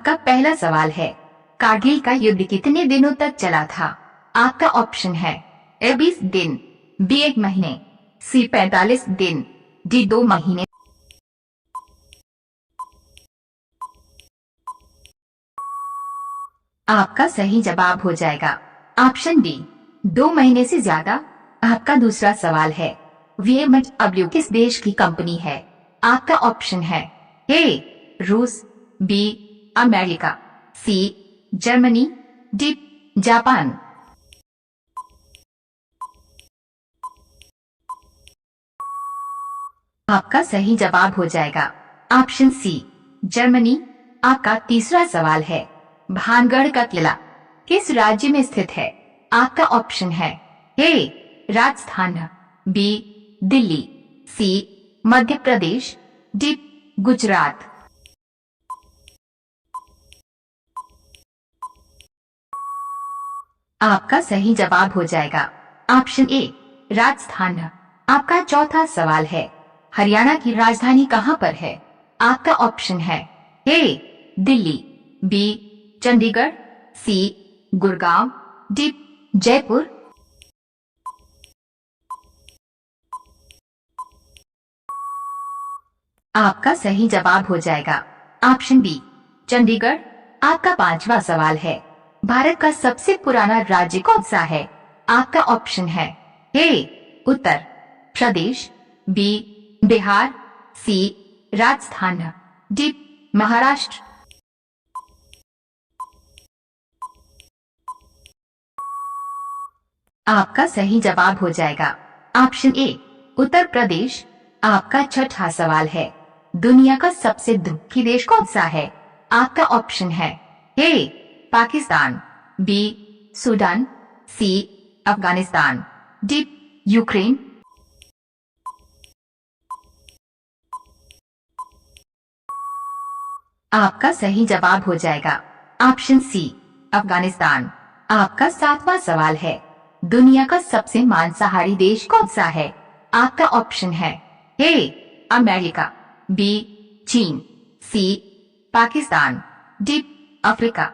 आपका पहला सवाल है, कारगिल का युद्ध कितने दिनों तक चला था? आपका ऑप्शन है ए 20 दिन, बी 1 महीने, सी 45 दिन, डी 2 महीने। आपका सही जवाब हो जाएगा ऑप्शन डी, 2 महीने से ज्यादा। आपका दूसरा सवाल है, BMW किस देश की कंपनी है? आपका ऑप्शन है ए रूस, B America, C Germany, D Japan. आपका सही जवाब हो जाएगा ऑप्शन सी, जर्मनी। आपका तीसरा सवाल है, भानगढ़ का किला किस राज्य में स्थित है? आपका ऑप्शन है ए राजस्थान, बी दिल्ली, सी मध्य प्रदेश, डी गुजरात। आपका सही जवाब हो जाएगा ऑप्शन ए, राजस्थान। आपका चौथा सवाल है, हरियाणा की राजधानी कहाँ पर है? आपका ऑप्शन है ए दिल्ली, बी चंडीगढ़, सी गुड़गांव, डी जयपुर। आपका सही जवाब हो जाएगा ऑप्शन बी, चंडीगढ़। आपका पांचवा सवाल है, भारत का सबसे पुराना राज्य कौन सा है? आपका ऑप्शन है ए उत्तर प्रदेश, बी बिहार, सी राजस्थान, डी महाराष्ट्र। आपका सही जवाब हो जाएगा ऑप्शन ए, उत्तर प्रदेश। आपका छठा सवाल है, दुनिया का सबसे दुखी देश कौन सा है? आपका ऑप्शन है A Pakistan, B Sudan, C Afghanistan, D Ukraine. आपका सही जवाब हो जाएगा ऑप्शन सी, अफगानिस्तान। आपका सातवां सवाल है, दुनिया का सबसे मांसाहारी देश कौन सा है? आपका ऑप्शन है ए अमेरिका, बी चीन, सी पाकिस्तान, डी अफ्रीका।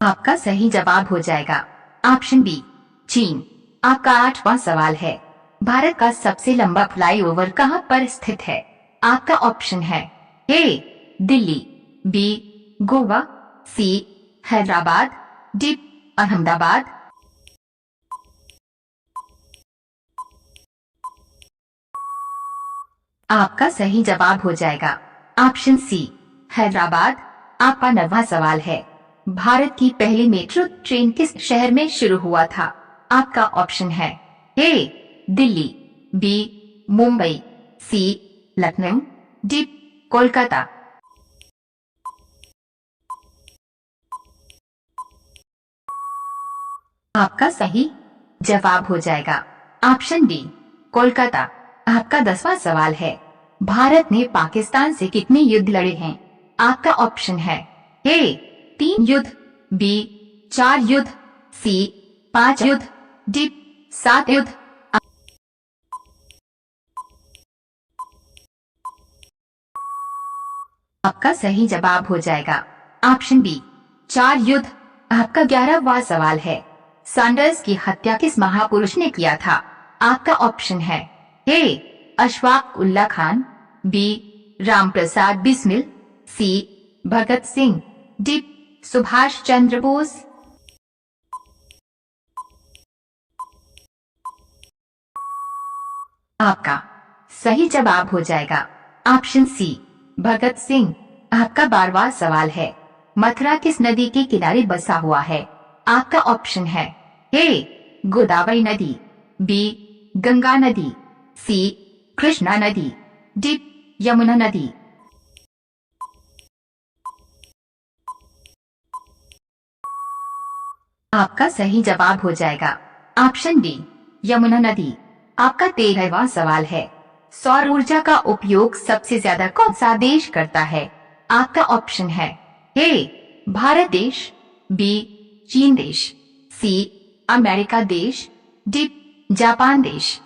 आपका सही जवाब हो जाएगा ऑप्शन बी, चीन। आपका आठवां सवाल है, भारत का सबसे लंबा फ्लाईओवर कहां पर स्थित है? आपका ऑप्शन है ए दिल्ली, बी गोवा, सी हैदराबाद, डी अहमदाबाद। आपका सही जवाब हो जाएगा ऑप्शन सी, हैदराबाद। आपका 9वां सवाल है, भारत की पहली मेट्रो ट्रेन किस शहर में शुरू हुआ था? आपका ऑप्शन है ए दिल्ली, बी मुंबई, सी लखनऊ, डी कोलकाता। आपका सही जवाब हो जाएगा ऑप्शन डी, कोलकाता। आपका 10वां सवाल है, भारत ने पाकिस्तान से कितने युद्ध लड़े हैं? आपका ऑप्शन है ए 3 युद्ध, बी 4 युद्ध, सी 5 युद्ध, डी 7 युद्ध। आपका सही जवाब हो जाएगा ऑप्शन बी, 4 युद्ध। आपका 11वां सवाल है, सैंडर्स की हत्या किस महापुरुष ने किया था? आपका ऑप्शन है ए अशफाक उल्ला खान, बी रामप्रसाद बिस्मिल, सी भगत सिंह, डी सुभाष चंद्र बोस। आपका सही जवाब हो जाएगा ऑप्शन सी, भगत सिंह। आपका 12वां सवाल है, मथुरा किस नदी के किनारे बसा हुआ है? आपका ऑप्शन है ए गोदावरी नदी, बी गंगा नदी, सी कृष्णा नदी, डी यमुना नदी। आपका सही जवाब हो जाएगा ऑप्शन डी, यमुना नदी। आपका 13वां सवाल है, सौर ऊर्जा का उपयोग सबसे ज्यादा कौन सा देश करता है? आपका ऑप्शन है ए भारत देश, बी चीन देश, सी अमेरिका देश, डी जापान देश।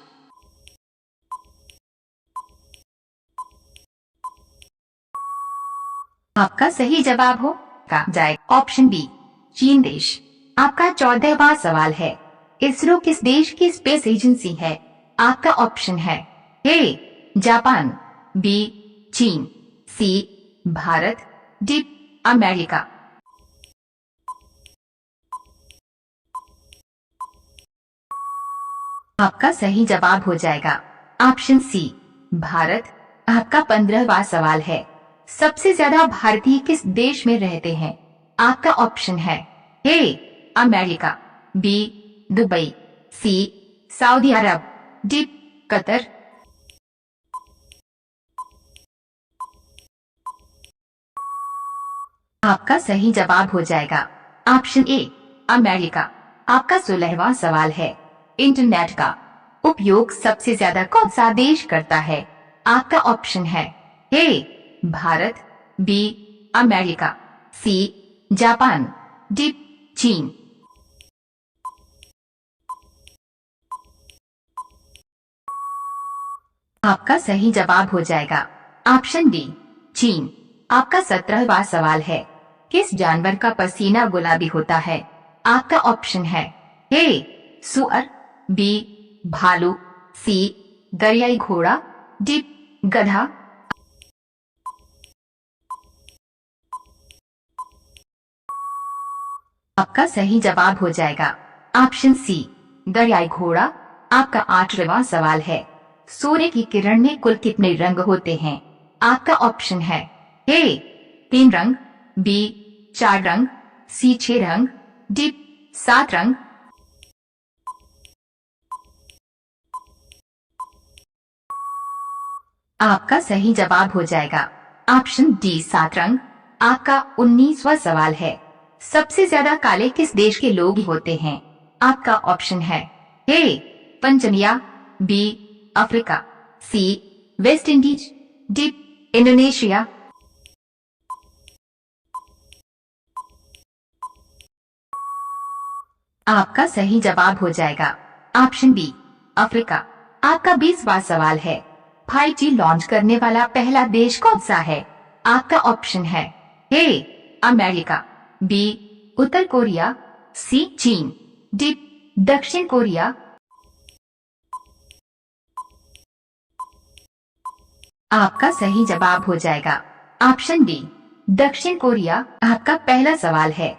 आपका सही जवाब हो का जाए ऑप्शन बी चीन देश। आपका 14वां सवाल है, इसरो किस देश की स्पेस एजेंसी है? आपका ऑप्शन है ए जापान, बी चीन, सी भारत, डी अमेरिका। आपका सही जवाब हो जाएगा ऑप्शन सी भारत। आपका 15वां सवाल है, सबसे ज्यादा भारतीय किस देश में रहते हैं? आपका ऑप्शन है A America, B Dubai, C Saudi Arab, D Qatar. आपका सही जवाब हो जाएगा ऑप्शन ए अमेरिका। आपका 16वां सवाल है, इंटरनेट का उपयोग सबसे ज्यादा कौन सा देश करता है? आपका ऑप्शन है A Bharat, B America, C Japan, D चीन। आपका सही जवाब हो जाएगा ऑप्शन डी चीन। आपका 17वां सवाल है, किस जानवर का पसीना गुलाबी होता है? आपका ऑप्शन है ए सुअर, बी भालू, सी दरियाई घोड़ा, डी गधा। आपका सही जवाब हो जाएगा ऑप्शन सी दरियाई घोड़ा। आपका 8वां सवाल है, सूर्य की किरण में कुल कितने रंग होते हैं? आपका ऑप्शन है ए 3 रंग, बी 4 रंग, सी 6 रंग, डी 7 रंग। आपका सही जवाब हो जाएगा ऑप्शन डी 7 रंग। आपका 19वां सवाल है, सबसे ज्यादा काले किस देश के लोग होते हैं? आपका ऑप्शन है ए पंचमिया, बी अफ्रीका, सी वेस्ट इंडीज, डी इंडोनेशिया। आपका सही जवाब हो जाएगा ऑप्शन बी अफ्रीका। आपका 20वां सवाल है, 5G लॉन्च करने वाला पहला देश कौन सा है? आपका ऑप्शन है ए अमेरिका, बी उत्तर कोरिया, सी चीन, डी दक्षिण कोरिया। आपका सही जवाब हो जाएगा ऑप्शन डी दक्षिण कोरिया। आपका पहला सवाल है,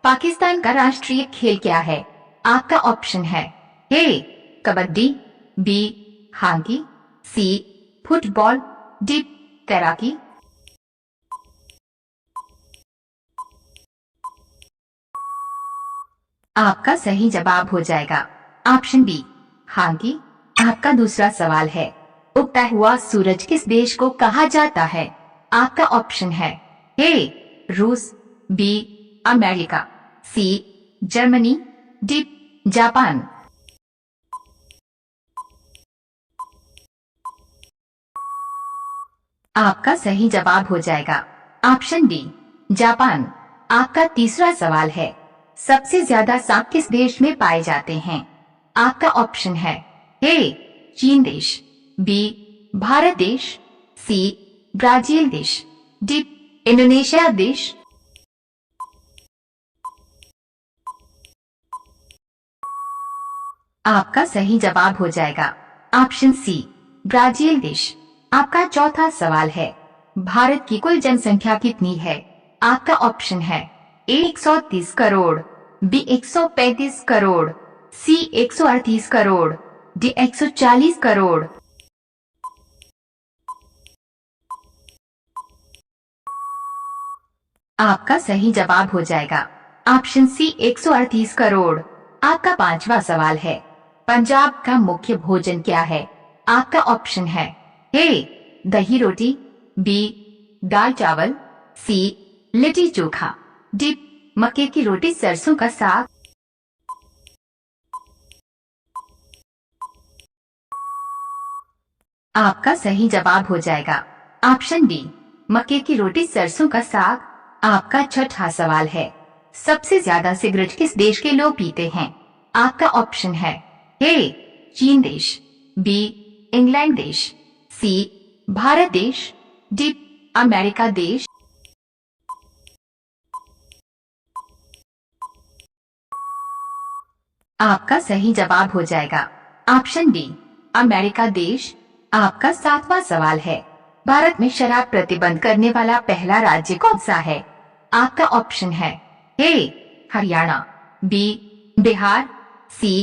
पाकिस्तान का राष्ट्रीय खेल क्या है? आपका ऑप्शन है A kabaddi, B hockey, C football, D तैराकी। आपका सही जवाब हो जाएगा ऑप्शन बी हॉकी। आपका दूसरा सवाल है, उगता हुआ सूरज किस देश को कहा जाता है? आपका ऑप्शन है ए रूस, B America, C Germany, D Japan. आपका सही जवाब हो जाएगा ऑप्शन डी जापान। आपका तीसरा सवाल है, सबसे ज्यादा सांप किस देश में पाए जाते हैं? आपका ऑप्शन है ए चीन देश, बी भारत देश, सी ब्राजील देश, डी इंडोनेशिया देश। आपका सही जवाब हो जाएगा ऑप्शन सी ब्राजील देश। आपका चौथा सवाल है, भारत की कुल जनसंख्या कितनी है? आपका ऑप्शन है ए 130 करोड़, बी 135 करोड़, सी 138 करोड़, डी 140 करोड़। आपका सही जवाब हो जाएगा ऑप्शन सी 138 करोड़। आपका पांचवा सवाल है, पंजाब का मुख्य भोजन क्या है? आपका ऑप्शन है ए दही रोटी, बी दाल चावल, सी लिट्टी चोखा, डी मक्के की रोटी सरसों का साग। आपका सही जवाब हो जाएगा ऑप्शन डी मक्के की रोटी सरसों का साग। आपका छठा सवाल है, सबसे ज्यादा सिगरेट किस देश के लोग पीते हैं? आपका ऑप्शन है ए चीन देश, बी इंग्लैंड देश, सी भारत देश, डी अमेरिका देश। आपका सही जवाब हो जाएगा ऑप्शन बी अमेरिका देश। आपका 7वां सवाल है, भारत में शराब प्रतिबंध करने वाला पहला राज्य कौन सा है? आपका ऑप्शन है ए हरियाणा, बी बिहार, सी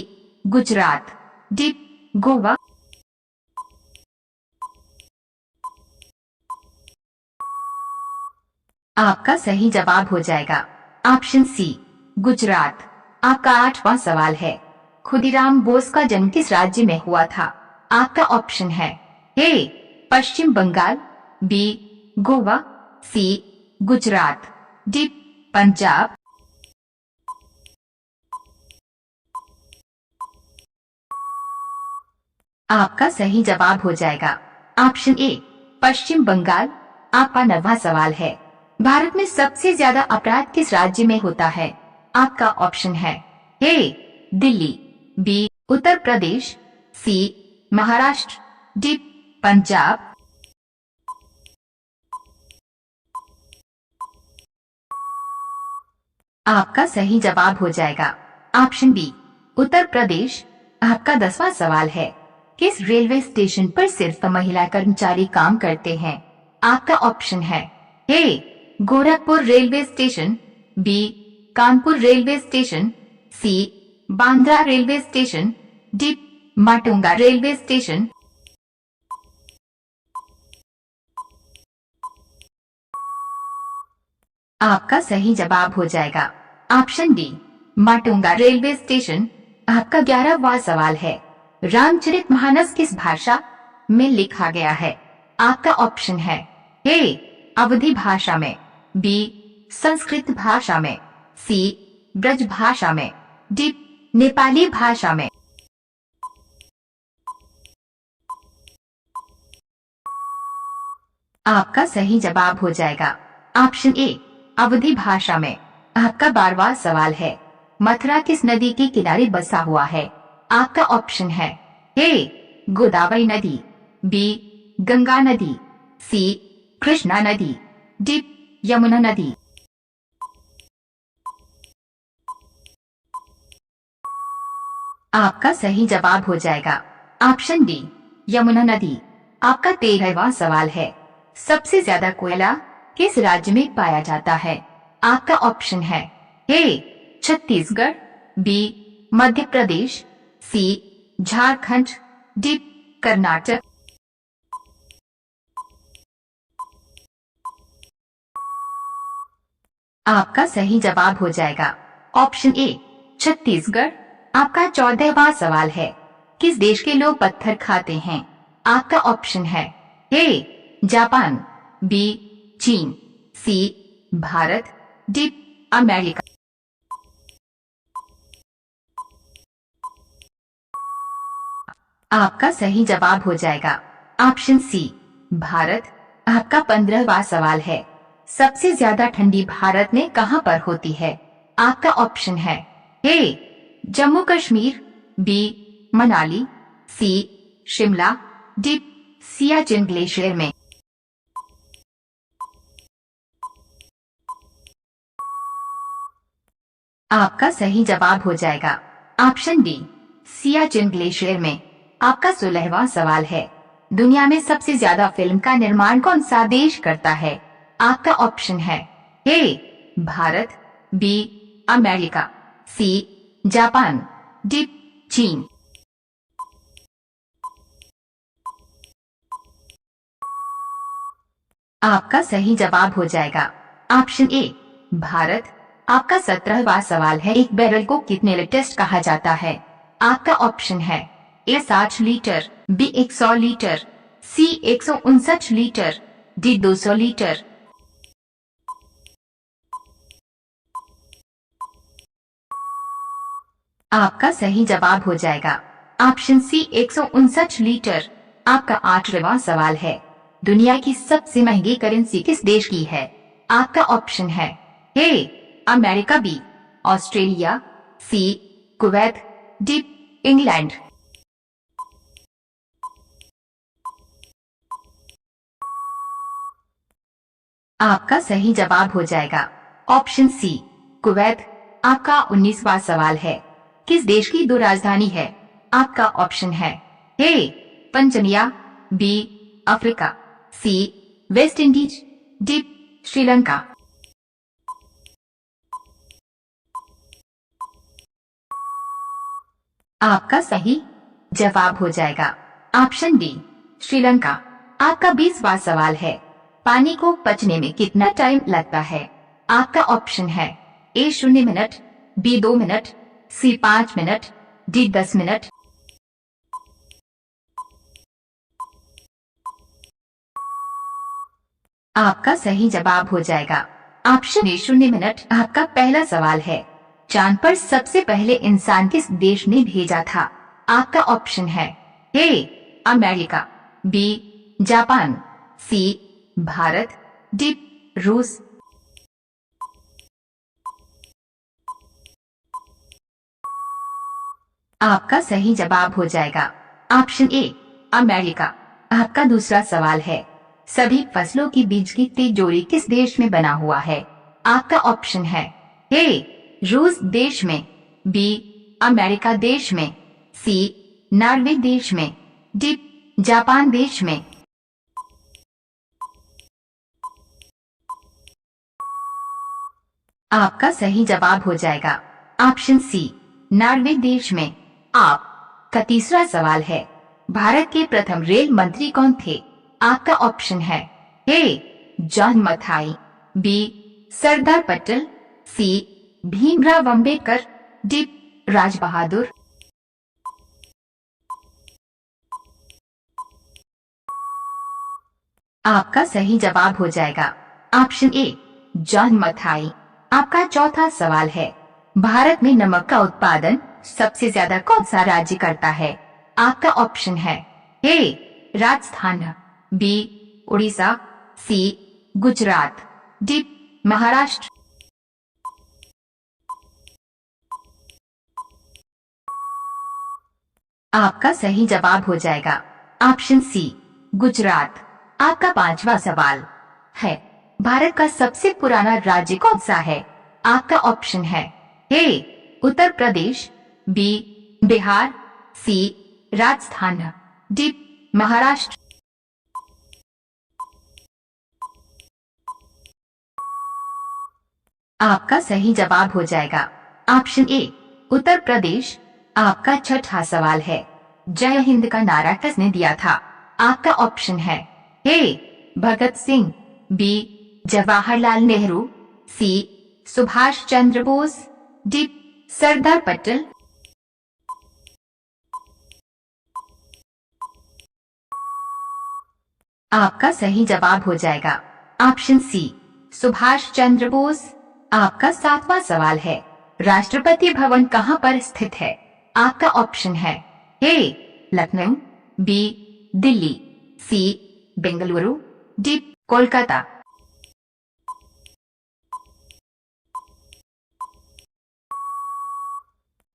गुजरात, डी गोवा। आपका सही जवाब हो जाएगा ऑप्शन सी गुजरात। आपका 8वां सवाल है, खुदीराम बोस का जन्म किस राज्य में हुआ था? आपका ऑप्शन है ए पश्चिम बंगाल, बी गोवा, सी गुजरात, डी पंजाब। आपका सही जवाब हो जाएगा ऑप्शन ए पश्चिम बंगाल। आपका 9वां सवाल है, भारत में सबसे ज्यादा अपराध किस राज्य में होता है? आपका ऑप्शन है ए दिल्ली, बी उत्तर प्रदेश, सी महाराष्ट्र, डी पंजाब। आपका सही जवाब हो जाएगा ऑप्शन बी उत्तर प्रदेश। आपका 10वां सवाल है, किस रेलवे स्टेशन पर सिर्फ महिला कर्मचारी काम करते हैं? आपका ऑप्शन है A Gorakhpur railway station, B Kanpur railway station, C Bandra railway station, D Matunga railway station. आपका सही जवाब हो जाएगा option D Matunga railway station. आपका 11वां सवाल है, रामचरितमानस किस भाषा में लिखा गया है? आपका ऑप्शन है ए अवधी भाषा में, बी संस्कृत भाषा में, सी ब्रज भाषा में, डी नेपाली भाषा में। आपका सही जवाब हो जाएगा ऑप्शन ए अवधी भाषा में। आपका 12वां सवाल है, मथुरा किस नदी के किनारे बसा हुआ है? आपका ऑप्शन है ए गोदावरी नदी, बी गंगा नदी, सी कृष्णा नदी, डी यमुना नदी। आपका सही जवाब हो जाएगा ऑप्शन डी यमुना नदी। आपका 13वां सवाल है, सबसे ज्यादा कोयला किस राज्य में पाया जाता है? आपका ऑप्शन है ए छत्तीसगढ़, बी मध्य प्रदेश, सी झारखंड, डी कर्नाटक। आपका सही जवाब हो जाएगा ऑप्शन ए छत्तीसगढ़। आपका 14वां सवाल है, किस देश के लोग पत्थर खाते हैं? आपका ऑप्शन है ए जापान, बी चीन, सी भारत, डी अमेरिका। आपका सही जवाब हो जाएगा ऑप्शन सी भारत। आपका 15वां सवाल है, सबसे ज्यादा ठंडी भारत में कहां पर होती है? आपका ऑप्शन है ए जम्मू कश्मीर, बी मनाली, सी शिमला, डी सियाचिन ग्लेशियर में। आपका सही जवाब हो जाएगा ऑप्शन डी सियाचिन ग्लेशियर में। आपका 16वां सवाल है, दुनिया में सबसे ज्यादा फिल्म का निर्माण कौन सा देश करता है? आपका ऑप्शन है A Bharat, B America, C Japan, D चीन। आपका सही जवाब हो जाएगा ऑप्शन ए भारत। आपका 17वां सवाल है, एक बैरल को कितने लीटर कहा जाता है? आपका ऑप्शन है ए 60 लीटर, बी 100 लीटर, सी 159 लीटर, डी 200 लीटर। आपका सही जवाब हो जाएगा ऑप्शन सी 159 लीटर। आपका 8वां सवाल है, दुनिया की सबसे महंगी करेंसी किस देश की है? आपका ऑप्शन है A America, B Australia, C Kuwait, D England. आपका सही जवाब हो जाएगा ऑप्शन सी कुवैत। आपका 19वां सवाल है, किस देश की दो राजधानी है? आपका ऑप्शन है ए पंचमिया, बी अफ्रीका, सी वेस्ट इंडीज, डी श्रीलंका। आपका सही जवाब हो जाएगा ऑप्शन डी श्रीलंका। आपका 20वां सवाल है, पानी को पचने में कितना टाइम लगता है? आपका ऑप्शन है ए 0 मिनट, बी 2 मिनट, सी 5 मिनट, डी 10 मिनट। आपका सही जवाब हो जाएगा ऑप्शन ए 0 मिनट। आपका पहला सवाल है, चांद पर सबसे पहले इंसान किस देश ने भेजा था? आपका ऑप्शन है A America, B Japan, C Bharat, D रूस। आपका सही जवाब हो जाएगा ऑप्शन ए अमेरिका। आपका दूसरा सवाल है, सभी फसलों की बीज की तिजोरी किस देश में बना हुआ है? आपका ऑप्शन है ए रूस देश में, बी अमेरिका देश में, सी नॉर्वे देश में, डी जापान देश में। आपका सही जवाब हो जाएगा ऑप्शन सी नॉर्वे देश में। आपका तीसरा सवाल है, भारत के प्रथम रेल मंत्री कौन थे? आपका ऑप्शन है ए जॉन मथाई, बी सरदार पटेल, सी भीमराव अंबेडकर, डी राज बहादुर। आपका सही जवाब हो जाएगा ऑप्शन ए जॉन मथाई। आपका चौथा सवाल है, भारत में नमक का उत्पादन सबसे ज्यादा कौन सा राज्य करता है? आपका ऑप्शन है ए राजस्थान, बी उड़ीसा, सी गुजरात, डी महाराष्ट्र। आपका सही जवाब हो जाएगा ऑप्शन सी गुजरात। आपका पांचवा सवाल है, भारत का सबसे पुराना राज्य कौन सा है? आपका ऑप्शन है ए उत्तर प्रदेश, बी बिहार, सी राजस्थान, डी महाराष्ट्र। आपका सही जवाब हो जाएगा ऑप्शन ए उत्तर प्रदेश। आपका छठा सवाल है, जय हिंद का नारा किसने दिया था? आपका ऑप्शन है ए भगत सिंह, बी जवाहरलाल नेहरू, सी सुभाष चंद्र बोस, डी सरदार पटेल। आपका सही जवाब हो जाएगा ऑप्शन सी सुभाष चंद्र बोस। आपका सातवां सवाल है, राष्ट्रपति भवन कहाँ पर स्थित है? आपका ऑप्शन है ए लखनऊ, बी दिल्ली, सी बेंगलुरु, डी कोलकाता।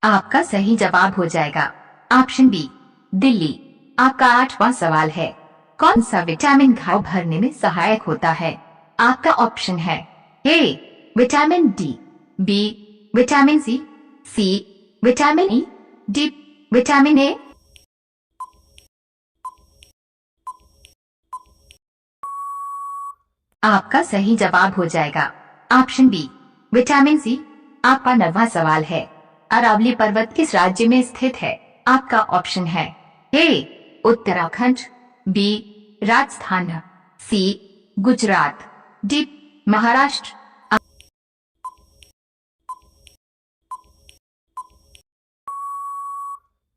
आपका सही जवाब हो जाएगा ऑप्शन बी दिल्ली। आपका आठवां सवाल है, कौन सा विटामिन घाव भरने में सहायक होता है? आपका ऑप्शन है A vitamin D, B vitamin C vitamin E, D vitamin A. आपका सही जवाब हो जाएगा ऑप्शन बी विटामिन सी। आपका 9वां सवाल है, अरावली पर्वत किस राज्य में स्थित है? आपका ऑप्शन है ए उत्तराखंड, बी राजस्थान, सी गुजरात, डी महाराष्ट्र।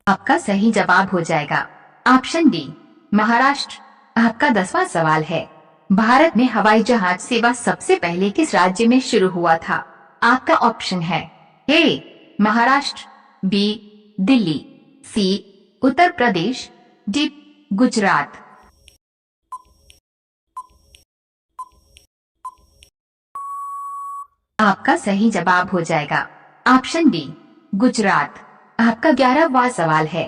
आपका सही जवाब हो जाएगा ऑप्शन डी महाराष्ट्र। आपका 10वां सवाल है, भारत में हवाई जहाज सेवा सबसे पहले किस राज्य में शुरू हुआ था? आपका ऑप्शन है ए महाराष्ट्र, बी दिल्ली, सी उत्तर प्रदेश, डी गुजरात। आपका सही जवाब हो जाएगा ऑप्शन डी गुजरात। आपका 11वां सवाल है,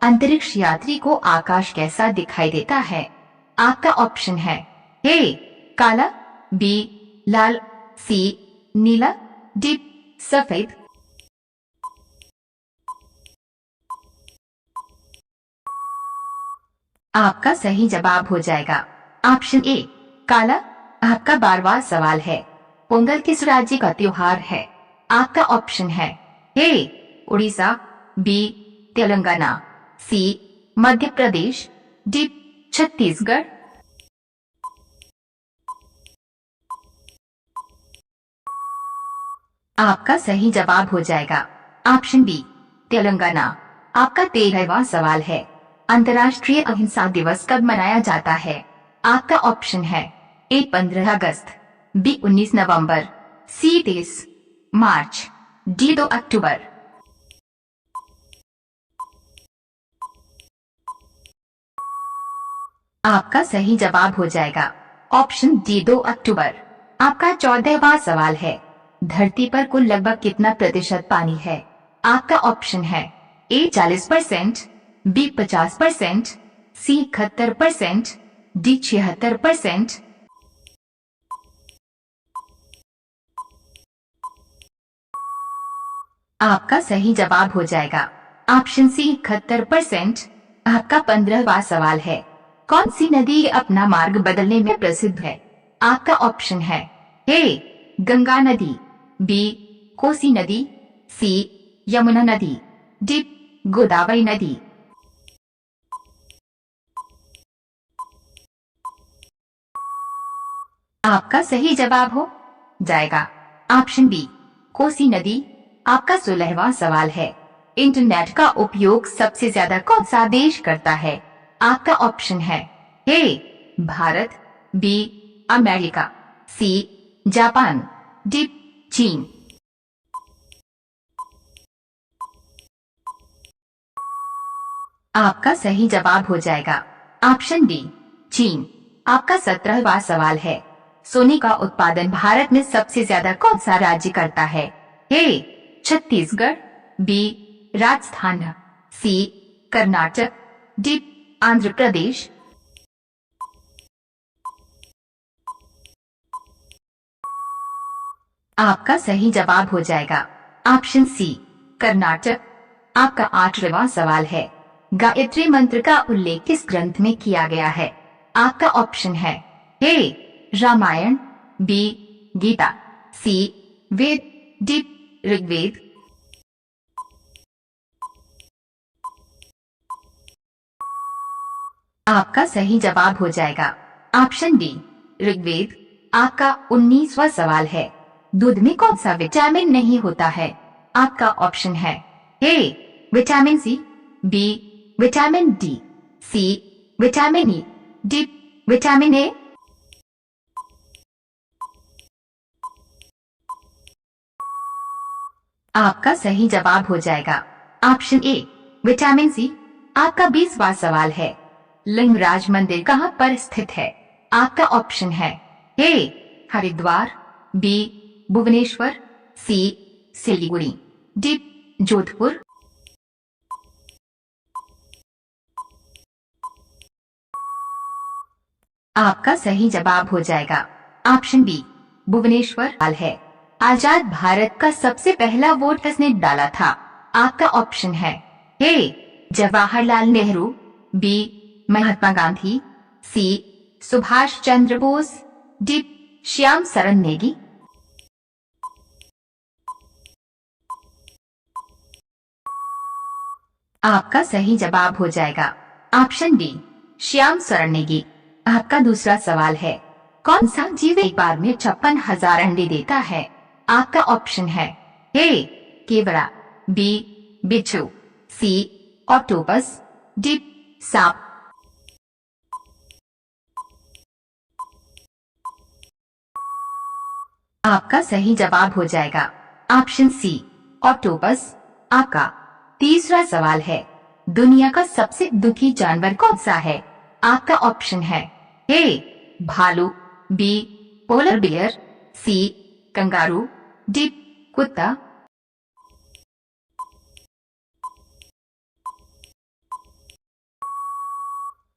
अंतरिक्ष यात्री को आकाश कैसा दिखाई देता है? आपका ऑप्शन है ए काला, बी लाल, सी नीला, डी सफेद। आपका सही जवाब हो जाएगा ऑप्शन ए काला। आपका 12वां सवाल है, पोंगल किस राज्य का त्योहार है? आपका ऑप्शन है ए उड़ीसा, बी तेलंगाना, सी मध्य प्रदेश, डी छत्तीसगढ़। आपका सही जवाब हो जाएगा ऑप्शन बी तेलंगाना। आपका 13वां सवाल है, अंतर्राष्ट्रीय अहिंसा दिवस कब मनाया जाता है? आपका ऑप्शन है ए 15 अगस्त, बी 19 नवंबर, सी 23 मार्च, डी 2 अक्टूबर। आपका सही जवाब हो जाएगा ऑप्शन डी 2 अक्टूबर। आपका 14वां सवाल है, धरती पर कुल लगभग कितना प्रतिशत पानी है? आपका ऑप्शन है ए 40%, बी 50%, सी 71%, डी 76%। आपका सही जवाब हो जाएगा ऑप्शन सी 71%। आपका 15वां सवाल है, कौन सी नदी अपना मार्ग बदलने में प्रसिद्ध है? आपका ऑप्शन है ए गंगा नदी, बी कोसी नदी, सी यमुना नदी, डी गोदावरी नदी। आपका सही जवाब हो जाएगा ऑप्शन बी कोसी नदी। आपका 16वां सवाल है, इंटरनेट का उपयोग सबसे ज्यादा कौन सा देश करता है? आपका ऑप्शन है A Bharat, B America, C Japan, D चीन। आपका सही जवाब हो जाएगा ऑप्शन डी चीन। आपका 17वां सवाल है, सोने का उत्पादन भारत में सबसे ज्यादा कौन सा राज्य करता है? ए छत्तीसगढ़, बी राजस्थान, सी कर्नाटक, डी आंध्र प्रदेश। आपका सही जवाब हो जाएगा ऑप्शन सी कर्नाटक। आपका 8वां सवाल है, गायत्री मंत्र का उल्लेख किस ग्रंथ में किया गया है? आपका ऑप्शन है ए रामायण, बी गीता, सी वेद, डी ऋग्वेद। आपका सही जवाब हो जाएगा ऑप्शन डी ऋग्वेद। आपका 19वां सवाल है, दूध में कौन सा विटामिन नहीं होता है? आपका ऑप्शन है A vitamin C, B vitamin D, C vitamin E, D vitamin A. आपका सही जवाब हो जाएगा ऑप्शन ए विटामिन सी। आपका 20वां सवाल है, लिंगराज मंदिर कहाँ पर स्थित है? आपका ऑप्शन है ए हरिद्वार, बी भुवनेश्वर, सी सिलीगुड़ी, डी जोधपुर। आपका सही जवाब हो जाएगा ऑप्शन बी भुवनेश्वर। है आजाद भारत का सबसे पहला वोट किसने डाला था? आपका ऑप्शन है A Jawaharlal Nehru, B Mahatma Gandhi, C Subhash Chandra Bose, D Shyam Saran Negi. आपका सही जवाब हो जाएगा ऑप्शन डी श्याम सरन नेगी। आपका दूसरा सवाल है, कौन सा जीव एक बार में 56,000 अंडे देता है? आपका ऑप्शन है ए केवड़ा, बी बिच्छू, सी ऑक्टोपस, डी सांप। आपका सही जवाब हो जाएगा ऑप्शन सी ऑक्टोपस। आपका तीसरा सवाल है, दुनिया का सबसे दुखी जानवर कौन सा है? आपका ऑप्शन है ए भालू, B polar bear, C kangaroo, D कुत्ता।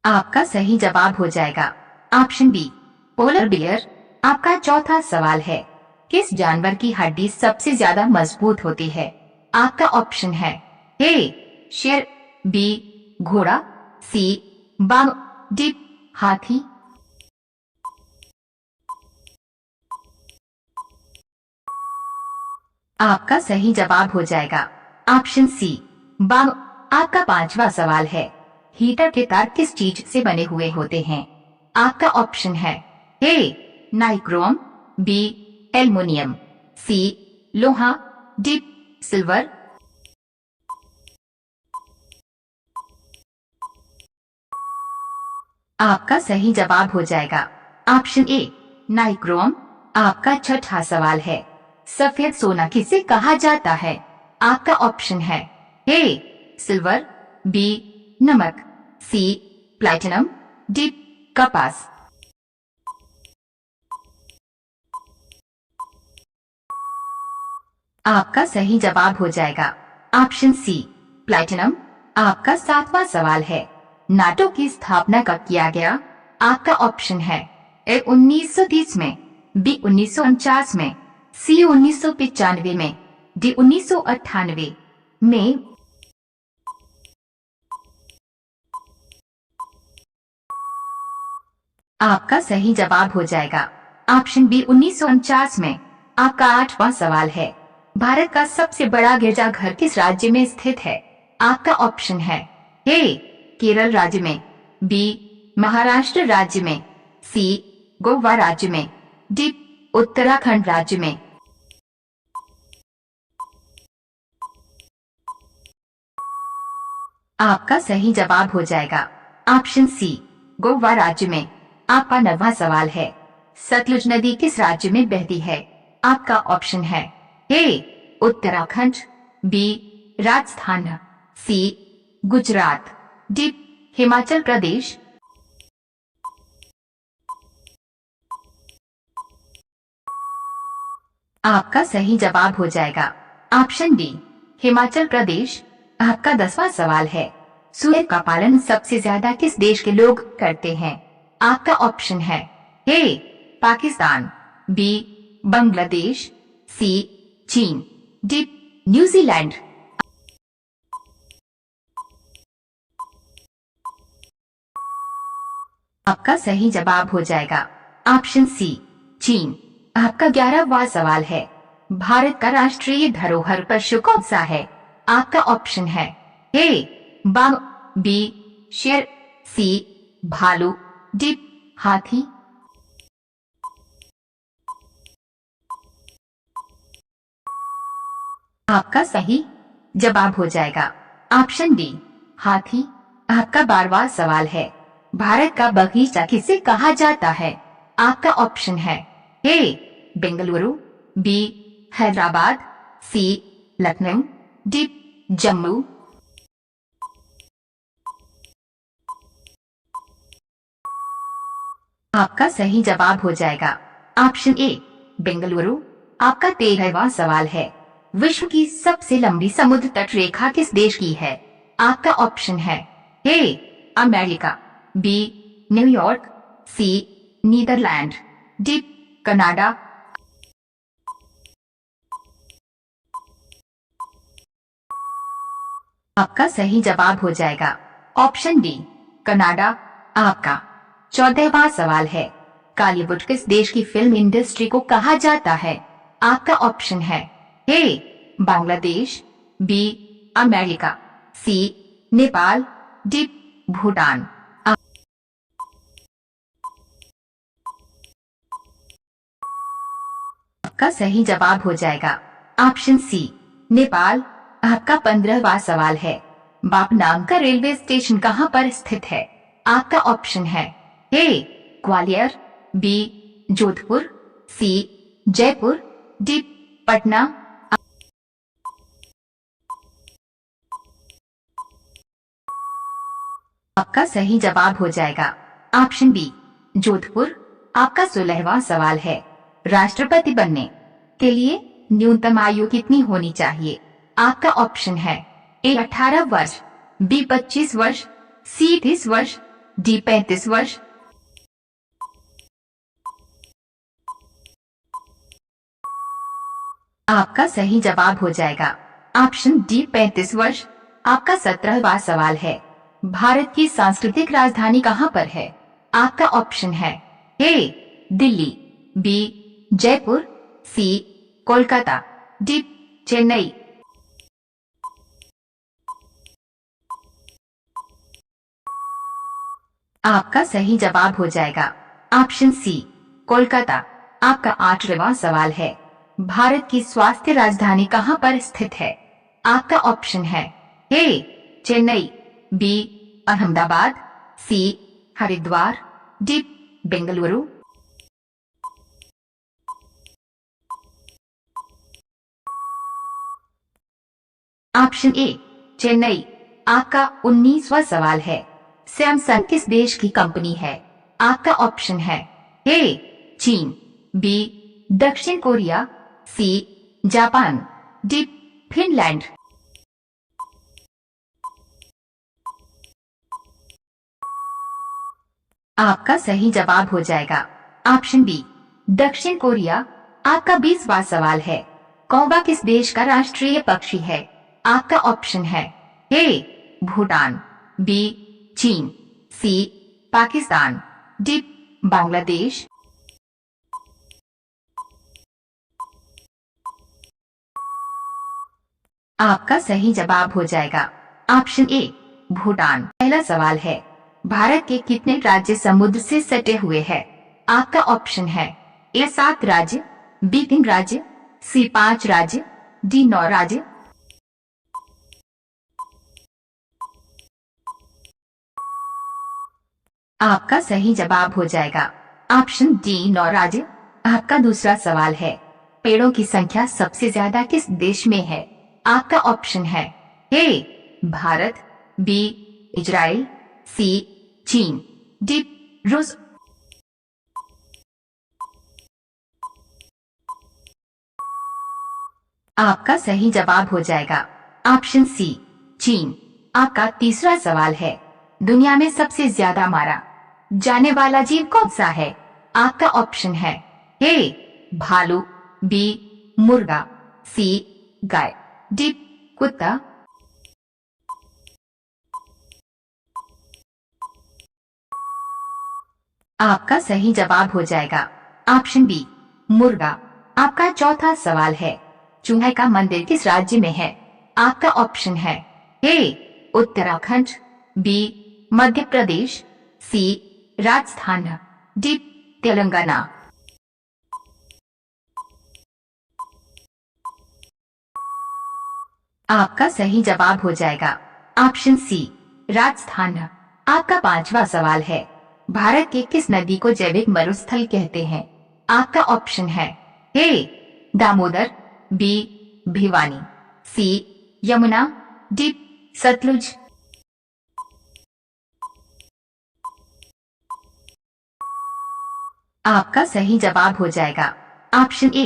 आपका सही जवाब हो जाएगा ऑप्शन बी पोलर बियर। आपका चौथा सवाल है, किस जानवर की हड्डी सबसे ज्यादा मजबूत होती है? आपका ऑप्शन है ए शेर, बी घोड़ा, सी बाघ, डी हाथी। आपका सही जवाब हो जाएगा ऑप्शन सी बाघ। आपका पांचवा सवाल है, हीटर के तार किस चीज से बने हुए होते हैं? आपका ऑप्शन है ए नाइक्रोम, बी एल्युमिनियम, सी लोहा, डी सिल्वर। आपका सही जवाब हो जाएगा ऑप्शन ए नाइक्रोम। आपका छठा सवाल है, सफेद सोना किसे कहा जाता है? आपका ऑप्शन है ए सिल्वर, बी नमक, सी प्लैटिनम, डी कपास। आपका सही जवाब हो जाएगा ऑप्शन सी प्लैटिनम। आपका सातवां सवाल है, नाटो की स्थापना कब किया गया? आपका ऑप्शन है ए 1930 में, बी 1949 में, सी 1995 में, डी 1998 में। आपका सही जवाब हो जाएगा ऑप्शन बी 1949 में। आपका आठवां सवाल है, भारत का सबसे बड़ा गिरजाघर किस राज्य में स्थित है? आपका ऑप्शन है ए केरल राज्य में, बी महाराष्ट्र राज्य में, सी गोवा राज्य में, डी उत्तराखंड राज्य में। आपका सही जवाब हो जाएगा ऑप्शन सी गोवा राज्य में। आपका नौवां सवाल है, सतलुज नदी किस राज्य में बहती है? आपका ऑप्शन है ए उत्तराखंड, बी राजस्थान, सी गुजरात, डी हिमाचल प्रदेश। आपका सही जवाब हो जाएगा ऑप्शन डी हिमाचल प्रदेश। आपका 10वां सवाल है, सूअर का पालन सबसे ज्यादा किस देश के लोग करते हैं? आपका ऑप्शन है ए पाकिस्तान, बी बांग्लादेश, सी चीन, डी न्यूजीलैंड। आपका सही जवाब हो जाएगा ऑप्शन सी चीन। आपका 11वां सवाल है, भारत का राष्ट्रीय धरोहर पशु कौन सा है? आपका ऑप्शन है ए बाघ, बी शेर, सी भालू, डी हाथी। आपका सही जवाब हो जाएगा ऑप्शन डी हाथी। आपका 12वां सवाल है, भारत का बगीचा किसे कहा जाता है? आपका ऑप्शन है ए बेंगलुरु, बी हैदराबाद, सी लखनऊ, डी जम्मू। आपका सही जवाब हो जाएगा ऑप्शन ए बेंगलुरु। आपका 13वां सवाल है, विश्व की सबसे लंबी समुद्र तट रेखा किस देश की है? आपका ऑप्शन है A America, B New York, C Netherland, D Canada. आपका सही जवाब हो जाएगा ऑप्शन डी कनाडा। आपका 14वां सवाल है, बॉलीवुड किस देश की फिल्म इंडस्ट्री को कहा जाता है? आपका ऑप्शन है ए बांग्लादेश, बी अमेरिका, सी नेपाल, डी भूटान। आपका सही जवाब हो जाएगा ऑप्शन सी नेपाल। आपका 15वां सवाल है, बाप नाम का रेलवे स्टेशन कहाँ पर स्थित है? आपका ऑप्शन है ए ग्वालियर, बी जोधपुर, सी जयपुर, डी पटना। आपका सही जवाब हो जाएगा ऑप्शन बी जोधपुर। आपका 16वां सवाल है, राष्ट्रपति बनने के लिए न्यूनतम आयु कितनी होनी चाहिए? आपका ऑप्शन है ए 18 वर्ष, बी 25 वर्ष, सी 30 वर्ष, डी 35 वर्ष। आपका सही जवाब हो जाएगा ऑप्शन डी 35 वर्ष। आपका 17वां सवाल है, भारत की सांस्कृतिक राजधानी कहाँ पर है? आपका ऑप्शन है ए दिल्ली, बी जयपुर, सी कोलकाता, डी चेन्नई। आपका सही जवाब हो जाएगा ऑप्शन सी कोलकाता। आपका 8वां सवाल है, भारत की स्वास्थ्य राजधानी कहाँ पर स्थित है? आपका ऑप्शन है A Chennai, B Ahmedabad, C Haridwar, D Bengaluru. Option A Chennai. आपका 19वां सवाल है, सैमसंग किस देश की कंपनी है? आपका ऑप्शन है ए चीन, बी दक्षिण Korea, C Japan, D Finland. आपका सही जवाब हो जाएगा ऑप्शन बी दक्षिण कोरिया। आपका 20वां सवाल है, कौवा किस देश का राष्ट्रीय पक्षी है? आपका ऑप्शन है ए भूटान, बी चीन, सी पाकिस्तान, डी बांग्लादेश। आपका सही जवाब हो जाएगा ऑप्शन ए भूटान। पहला सवाल है, भारत के कितने राज्य समुद्र से सटे हुए हैं? आपका ऑप्शन है ए 7 राज्य, बी 3 राज्य, सी 5 राज्य, डी 9 राज्य। आपका सही जवाब हो जाएगा ऑप्शन डी 9 राज्य। आपका दूसरा सवाल है, पेड़ों की संख्या सबसे ज्यादा किस देश में है? आपका ऑप्शन है ए भारत, बी इजराइल, सी चीन, डी रूस। आपका सही जवाब हो जाएगा ऑप्शन सी चीन। आपका तीसरा सवाल है, दुनिया में सबसे ज्यादा मारा जाने वाला जीव कौन सा है? आपका ऑप्शन है ए भालू, बी मुर्गा, सी गाय, डी कुत्ता। आपका सही जवाब हो जाएगा ऑप्शन बी मुर्गा। आपका चौथा सवाल है, चूहे का मंदिर किस राज्य में है? आपका ऑप्शन है ए उत्तराखंड, बी मध्य प्रदेश, सी राजस्थान, डी तेलंगाना। आपका सही जवाब हो जाएगा ऑप्शन सी राजस्थान। आपका 5वां सवाल है, भारत के किस नदी को जैविक मरुस्थल कहते हैं? आपका ऑप्शन है ए दामोदर, बी भिवानी, सी यमुना, डी सतलुज। आपका सही जवाब हो जाएगा ऑप्शन ए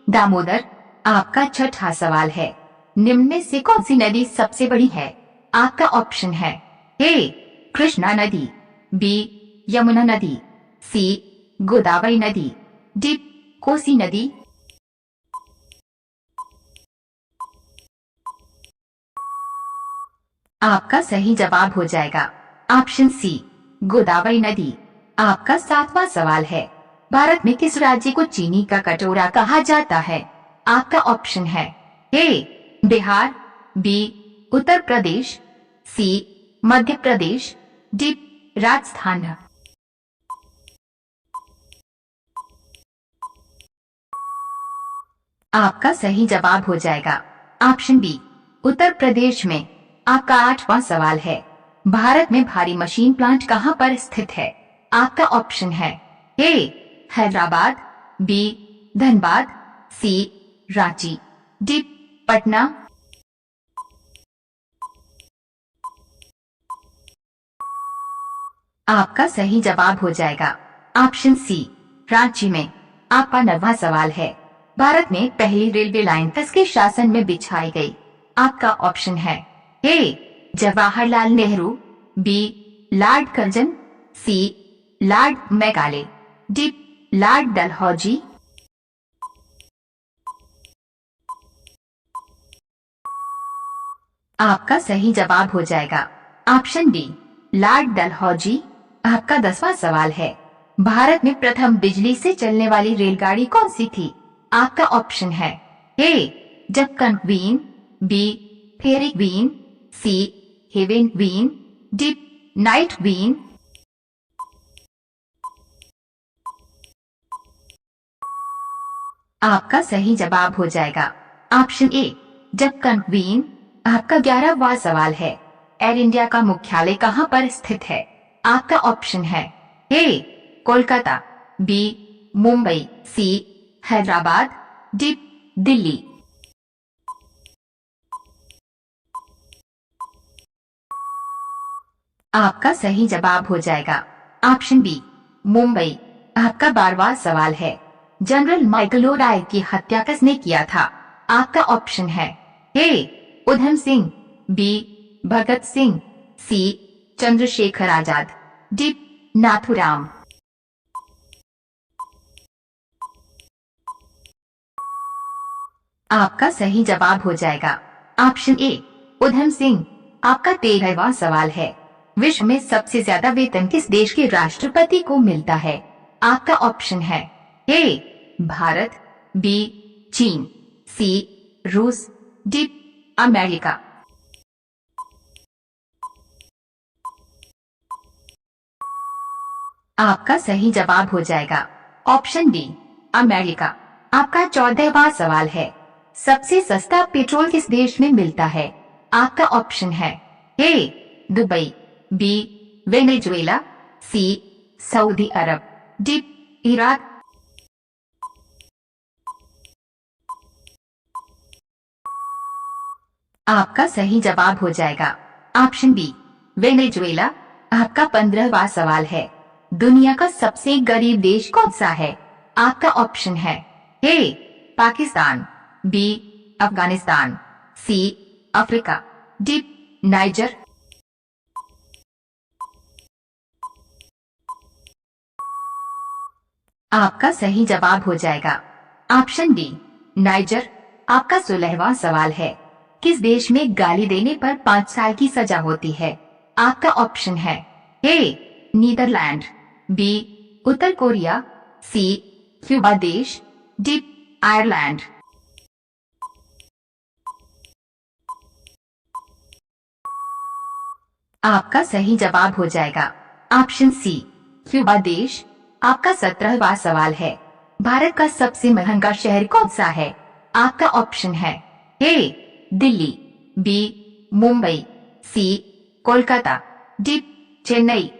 दामोदर। आपका छठा सवाल है, निम्न में से कौन सी नदी सबसे बड़ी है? आपका ऑप्शन है ए कृष्णा नदी, बी यमुना नदी, सी गोदावरी नदी, डी कोसी नदी। आपका सही जवाब हो जाएगा ऑप्शन सी गोदावरी नदी। आपका 7वां सवाल है, भारत में किस राज्य को चीनी का कटोरा कहा जाता है? आपका ऑप्शन है ए बिहार, बी उत्तर प्रदेश, सी मध्य प्रदेश, डी राजस्थान। आपका सही जवाब हो जाएगा ऑप्शन बी उत्तर प्रदेश में। आपका 8वां सवाल है, भारत में भारी मशीन प्लांट कहाँ पर स्थित है? आपका ऑप्शन है ए हैदराबाद, बी धनबाद, सी रांची, डी पटना। आपका सही जवाब हो जाएगा ऑप्शन सी रांची में। आपका 9वां सवाल है, भारत में पहली रेलवे लाइन किसके शासन में बिछाई गई? आपका ऑप्शन है A Jawaharlal Nehru, B Lord Curzon, C Lord Macaulay, D Lord Dalhousie. आपका सही जवाब हो जाएगा ऑप्शन डी लॉर्ड डलहौजी। आपका 10वां सवाल है, भारत में प्रथम बिजली से चलने वाली रेलगाड़ी कौन सी थी? आपका ऑप्शन है A Deccan Queen, B Fairy Queen, C Haven Queen, D Night Queen. आपका सही जवाब हो जाएगा ऑप्शन ए डेक्कन क्वीन। आपका 11वां सवाल है, एयर इंडिया का मुख्यालय कहाँ पर स्थित है? आपका ऑप्शन है ए कोलकाता, बी मुंबई, सी हैदराबाद, डी दिल्ली। आपका सही जवाब हो जाएगा ऑप्शन बी मुंबई। आपका 12वां सवाल है, जनरल माइकलोराय की हत्या किसने किया था? आपका ऑप्शन है ए उधम सिंह, बी भगत सिंह, सी चंद्रशेखर आजाद, डी नाथूराम। आपका सही जवाब हो जाएगा ऑप्शन ए उधम सिंह। आपका 13वां सवाल है, विश्व में सबसे ज्यादा वेतन किस देश के राष्ट्रपति को मिलता है? आपका ऑप्शन है ए भारत, बी चीन, सी रूस, डी अमेरिका। आपका सही जवाब हो जाएगा ऑप्शन डी अमेरिका। आपका 14वां सवाल है, सबसे सस्ता पेट्रोल किस देश में मिलता है? आपका ऑप्शन है A Dubai, B Venezuela, C Saudi Arab, D Iraq. आपका सही जवाब हो जाएगा ऑप्शन बी वेनेजुएला। आपका 15वां सवाल है, दुनिया का सबसे गरीब देश कौन सा है? आपका ऑप्शन है A Pakistan, B Afghanistan, C Africa, D Niger. आपका सही जवाब हो जाएगा ऑप्शन डी नाइजर। आपका 16वां सवाल है, किस देश में गाली देने पर 5 साल की सजा होती है? आपका ऑप्शन है ए नीदरलैंड, बी उत्तर कोरिया, सी क्यूबा देश, डी आयरलैंड। आपका सही जवाब हो जाएगा ऑप्शन सी क्यूबा देश। आपका 17वां सवाल है, भारत का सबसे महंगा शहर कौन सा है? आपका ऑप्शन है ए दिल्ली, बी मुंबई, सी कोलकाता, डी चेन्नई।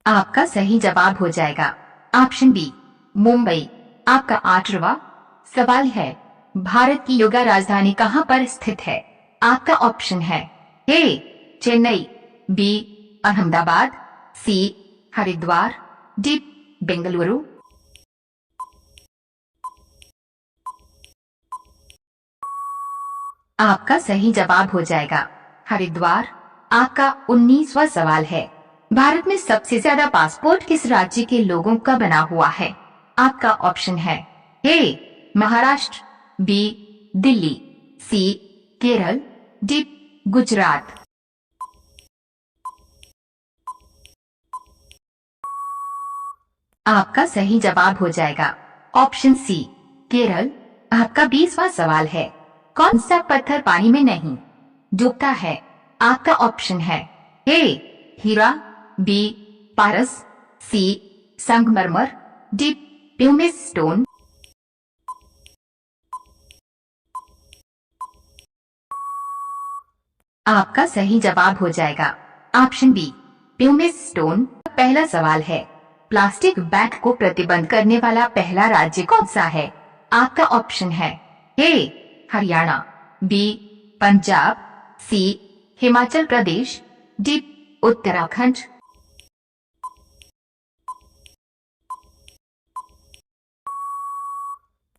आपका सही जवाब हो जाएगा ऑप्शन बी मुंबई। आपका 8वां सवाल है, भारत की योगा राजधानी कहाँ पर स्थित है? आपका ऑप्शन है A Chennai, B Ahmedabad, C Haridwar, D Bengaluru. आपका सही जवाब हो जाएगा हरिद्वार। आपका 19वां सवाल है, भारत में सबसे ज्यादा पासपोर्ट किस राज्य के लोगों का बना हुआ है? आपका ऑप्शन है ए महाराष्ट्र, बी दिल्ली, सी केरल, डी गुजरात। आपका सही जवाब हो जाएगा ऑप्शन सी केरल। आपका 20वां सवाल है, कौन सा पत्थर पानी में नहीं डूबता है? आपका ऑप्शन है ए हीरा, बी पारस, सी संगमरमर, डी प्यूमिस स्टोन। आपका सही जवाब हो जाएगा ऑप्शन बी प्यूमिस स्टोन। पहला सवाल है, प्लास्टिक बैग को प्रतिबंध करने वाला पहला राज्य कौन सा है? आपका ऑप्शन है ए हरियाणा, बी पंजाब, सी हिमाचल प्रदेश, डी उत्तराखंड।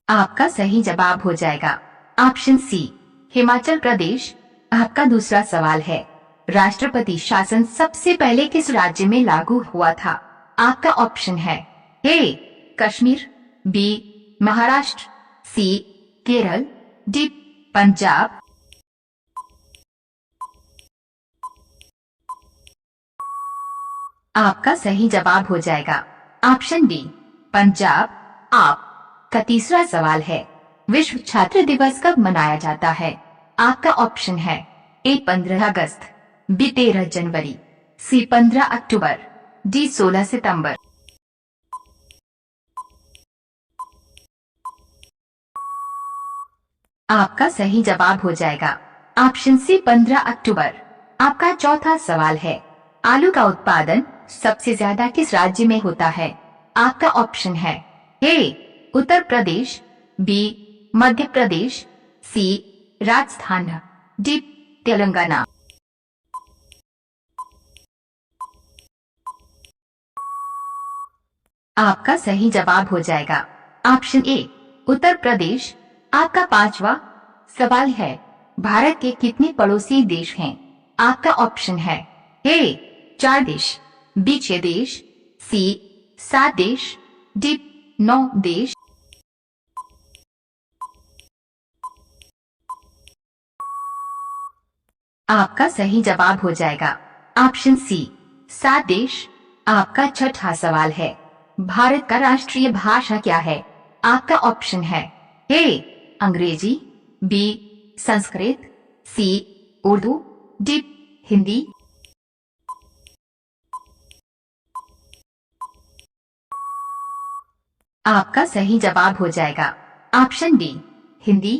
आपका सही जवाब हो जाएगा ऑप्शन सी हिमाचल प्रदेश। आपका दूसरा सवाल है, राष्ट्रपति शासन सबसे पहले किस राज्य में लागू हुआ था? आपका ऑप्शन है ए कश्मीर, बी महाराष्ट्र, सी केरल, डी पंजाब। आपका सही जवाब हो जाएगा ऑप्शन बी पंजाब। आपका तीसरा सवाल है, विश्व छात्र दिवस कब मनाया जाता है? आपका ऑप्शन है ए 15 अगस्त, बी 13 जनवरी, सी 15 अक्टूबर, डी 16 सितंबर। आपका सही जवाब हो जाएगा ऑप्शन सी 15 अक्टूबर। आपका चौथा सवाल है, आलू का उत्पादन सबसे ज्यादा किस राज्य में होता है? आपका ऑप्शन है ए उत्तर प्रदेश, बी मध्य प्रदेश, सी राजस्थान, डी तेलंगाना। आपका सही जवाब हो जाएगा ऑप्शन ए उत्तर प्रदेश। आपका पांचवा सवाल है, भारत के कितने पड़ोसी देश हैं? आपका ऑप्शन है ए 4 देश, बी 6 देश, सी 7 देश, डी 9 देश। आपका सही जवाब हो जाएगा ऑप्शन सी 7 देश। आपका छठा सवाल है, भारत का राष्ट्रीय भाषा क्या है? आपका ऑप्शन है ए अंग्रेजी, बी संस्कृत, सी उर्दू, डी हिंदी। आपका सही जवाब हो जाएगा ऑप्शन डी हिंदी।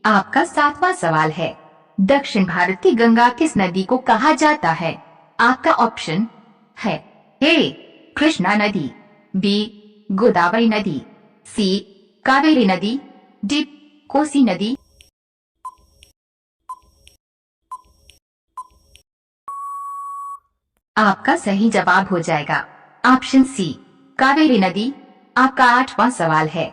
आपका सातवां सवाल है, दक्षिण भारत की गंगा किस नदी को कहा जाता है? आपका ऑप्शन है ए कृष्णा नदी, बी गोदावरी नदी, सी कावेरी नदी, डी कोसी नदी। आपका सही जवाब हो जाएगा ऑप्शन सी कावेरी नदी। आपका आठवां सवाल है,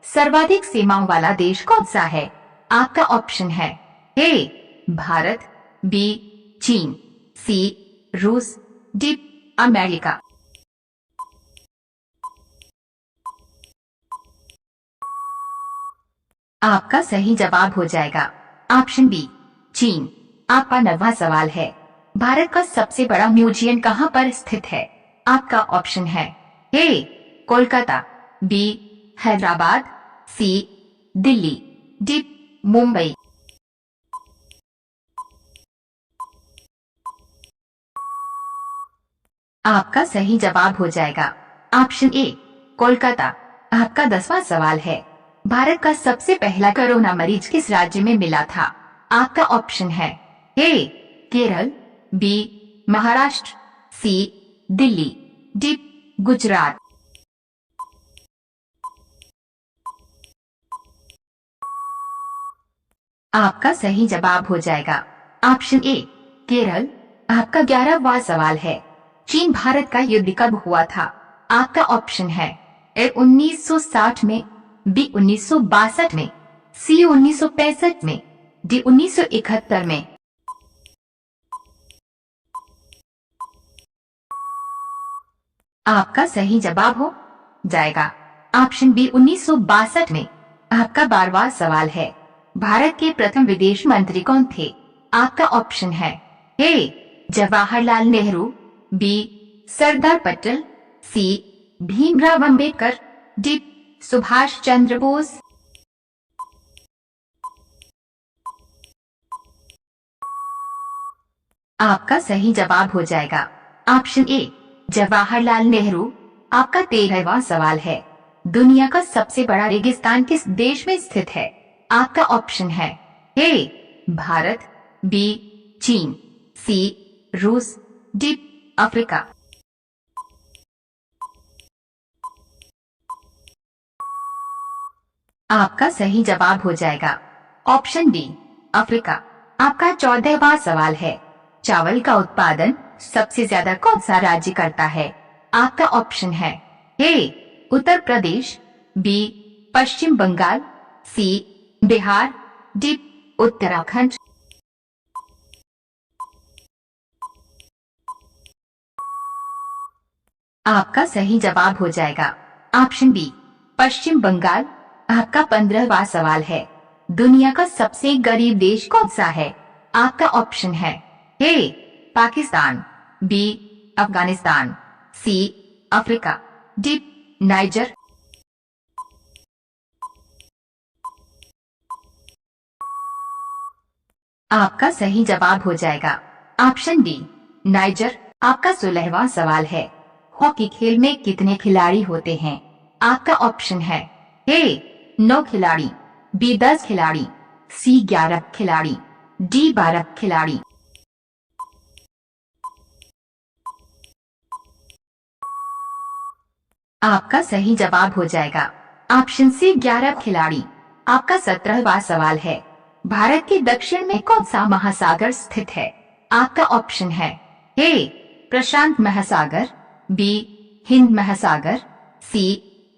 सर्वाधिक सीमाओं वाला देश कौन सा है? आपका ऑप्शन है ए भारत, बी चीन, सी रूस, डी अमेरिका। आपका सही जवाब हो जाएगा ऑप्शन बी चीन। आपका 9वां सवाल है, भारत का सबसे बड़ा म्यूजियम कहाँ पर स्थित है? आपका ऑप्शन है ए कोलकाता, बी हैदराबाद, सी दिल्ली, डी मुंबई। आपका सही जवाब हो जाएगा ऑप्शन ए कोलकाता। आपका 10वां सवाल है, भारत का सबसे पहला कोरोना मरीज किस राज्य में मिला था? आपका ऑप्शन है ए केरल, बी महाराष्ट्र, सी दिल्ली, डी गुजरात। आपका सही जवाब हो जाएगा ऑप्शन ए केरल। आपका 11वां सवाल है, चीन भारत का युद्ध कब हुआ था? आपका ऑप्शन है ए 1960 में, बी 1962 में, सी 1965 में, डी 1971 में। आपका सही जवाब हो जाएगा ऑप्शन बी 1962 में। आपका 12वां सवाल है, भारत के प्रथम विदेश मंत्री कौन थे? आपका ऑप्शन है A Jawaharlal Nehru, B Sardar Patel, C Bhimrao Ambedkar, D Subhash Chandra Bose. आपका सही जवाब हो जाएगा ऑप्शन ए जवाहरलाल नेहरू। आपका 13वां सवाल है, दुनिया का सबसे बड़ा रेगिस्तान किस देश में स्थित है? आपका ऑप्शन है ए भारत, बी चीन, सी रूस, डी अफ्रीका। आपका सही जवाब हो जाएगा ऑप्शन डी अफ्रीका। आपका 14वां सवाल है, चावल का उत्पादन सबसे ज्यादा कौन सा राज्य करता है? आपका ऑप्शन है ए उत्तर प्रदेश, बी पश्चिम बंगाल, सी बिहार, डी उत्तराखंड। आपका सही जवाब हो जाएगा ऑप्शन बी पश्चिम बंगाल। आपका 15वां सवाल है, दुनिया का सबसे गरीब देश कौन सा है? आपका ऑप्शन है A Pakistan, B Afghanistan, C Africa, D Niger. आपका सही जवाब हो जाएगा ऑप्शन डी नाइजर। आपका 16वां सवाल है, हॉकी खेल में कितने खिलाड़ी होते हैं? आपका ऑप्शन है ए 9 खिलाड़ी, बी 10 खिलाड़ी, सी 11 खिलाड़ी, डी 12 खिलाड़ी। आपका सही जवाब हो जाएगा ऑप्शन सी 11 खिलाड़ी। आपका 17वां सवाल है, भारत के दक्षिण में कौन सा महासागर स्थित है? आपका ऑप्शन है ए प्रशांत महासागर, बी हिंद महासागर, सी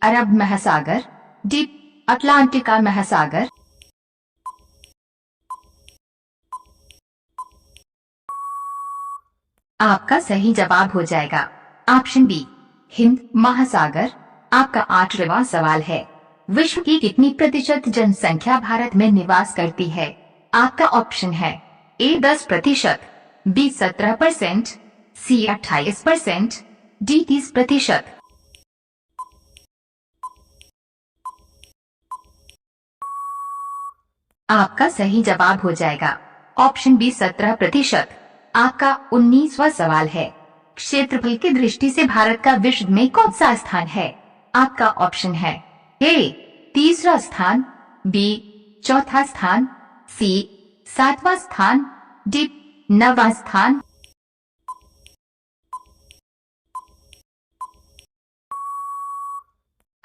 अरब महासागर, डी अटलांटिका महासागर। आपका सही जवाब हो जाएगा ऑप्शन बी हिंद महासागर। आपका 8वां सवाल है, विश्व की कितनी प्रतिशत जनसंख्या भारत में निवास करती है? आपका ऑप्शन है ए 10%, बी 17%, सी 28%, डी 30%। आपका सही जवाब हो जाएगा ऑप्शन बी 17%। आपका 19वां सवाल है, क्षेत्रफल की दृष्टि से भारत का विश्व में कौन सा स्थान है? आपका ऑप्शन है ए तीसरा स्थान, बी चौथा स्थान, सी 7वां स्थान, डी 9वां स्थान।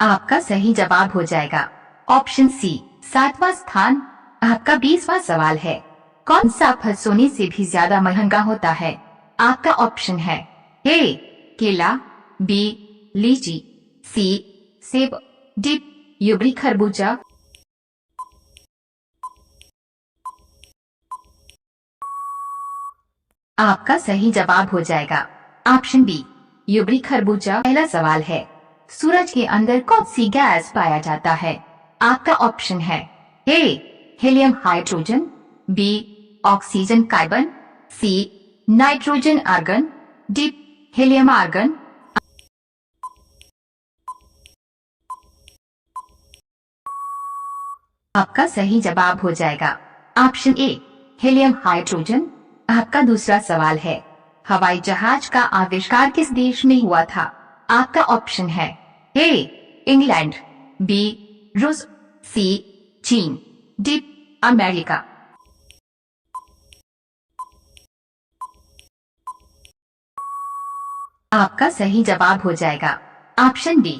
आपका सही जवाब हो जाएगा ऑप्शन सी 7वां स्थान। आपका 20वां सवाल है, कौन सा फल सोने से भी ज्यादा महंगा होता है? आपका ऑप्शन है ए केला, बी लीची, सी सेब, डी यूबी खरबूजा। आपका सही जवाब हो जाएगा ऑप्शन बी यूबी खरबूजा। पहला सवाल है, सूरज के अंदर कौन सी गैस पाया जाता है? आपका ऑप्शन है A helium hydrogen, B oxygen carbon, C nitrogen argon, D helium argon. आपका सही जवाब हो जाएगा ऑप्शन ए हीलियम हाइड्रोजन। आपका दूसरा सवाल है, हवाई जहाज का आविष्कार किस देश में हुआ था? आपका ऑप्शन है ए इंग्लैंड, बी रूस, सी चीन, डी अमेरिका। आपका सही जवाब हो जाएगा ऑप्शन डी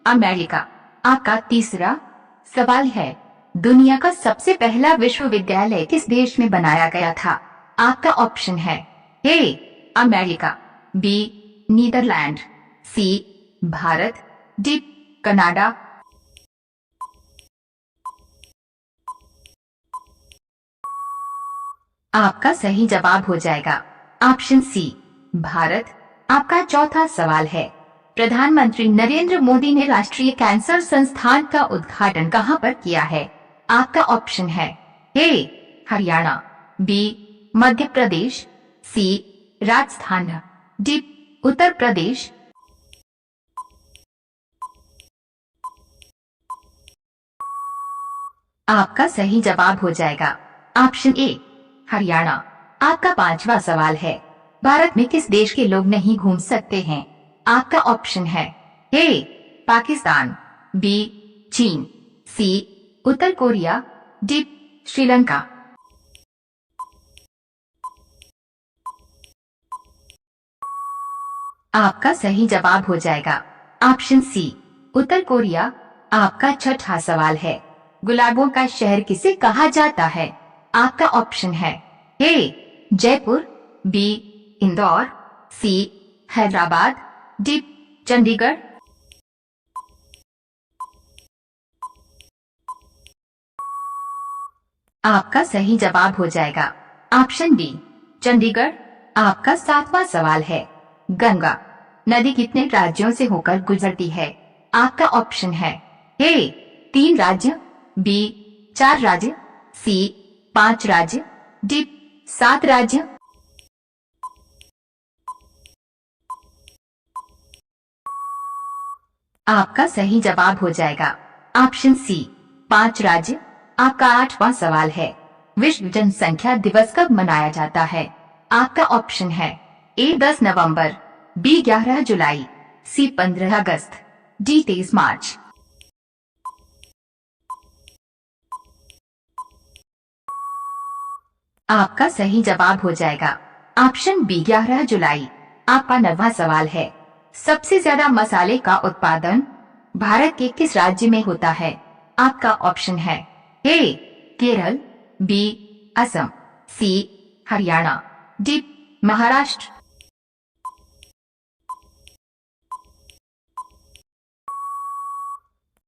अमेरिका। आपका तीसरा सवाल है, दुनिया का सबसे पहला विश्वविद्यालय किस देश में बनाया गया था? आपका ऑप्शन है A America, B Netherland, C Bharat, D Canada. आपका सही जवाब हो जाएगा ऑप्शन सी भारत। आपका चौथा सवाल है, प्रधानमंत्री नरेंद्र मोदी ने राष्ट्रीय कैंसर संस्थान का उद्घाटन कहां पर किया है? आपका ऑप्शन है ए हरियाणा, बी मध्य प्रदेश, सी राजस्थान, डी उत्तर प्रदेश। आपका सही जवाब हो जाएगा ऑप्शन ए हरियाणा। आपका 5वां सवाल है, भारत में किस देश के लोग नहीं घूम सकते हैं? आपका ऑप्शन है ए पाकिस्तान, बी चीन, सी उत्तर कोरिया, डी श्रीलंका। आपका सही जवाब हो जाएगा ऑप्शन सी उत्तर कोरिया। आपका छठा सवाल है, गुलाबों का शहर किसे कहा जाता है? आपका ऑप्शन है ए जयपुर, बी इंदौर, सी हैदराबाद, डी चंडीगढ़। आपका सही जवाब हो जाएगा ऑप्शन डी चंडीगढ़। आपका 7वां सवाल है, गंगा नदी कितने राज्यों से होकर गुजरती है? आपका ऑप्शन है ए 3 राज्य, बी 4 राज्य, सी 5 राज्य, डी 7 राज्य। आपका सही जवाब हो जाएगा ऑप्शन सी 5 राज्य। आपका 8वां सवाल है, विश्व जनसंख्या दिवस कब मनाया जाता है? आपका ऑप्शन है ए 10 नवंबर, बी 11 जुलाई, सी 15 अगस्त, डी 23 मार्च। आपका सही जवाब हो जाएगा ऑप्शन बी 11 जुलाई। आपका 9वां सवाल है, सबसे ज्यादा मसाले का उत्पादन भारत के किस राज्य में होता है? आपका ऑप्शन है ए केरल, बी असम, सी हरियाणा, डी महाराष्ट्र।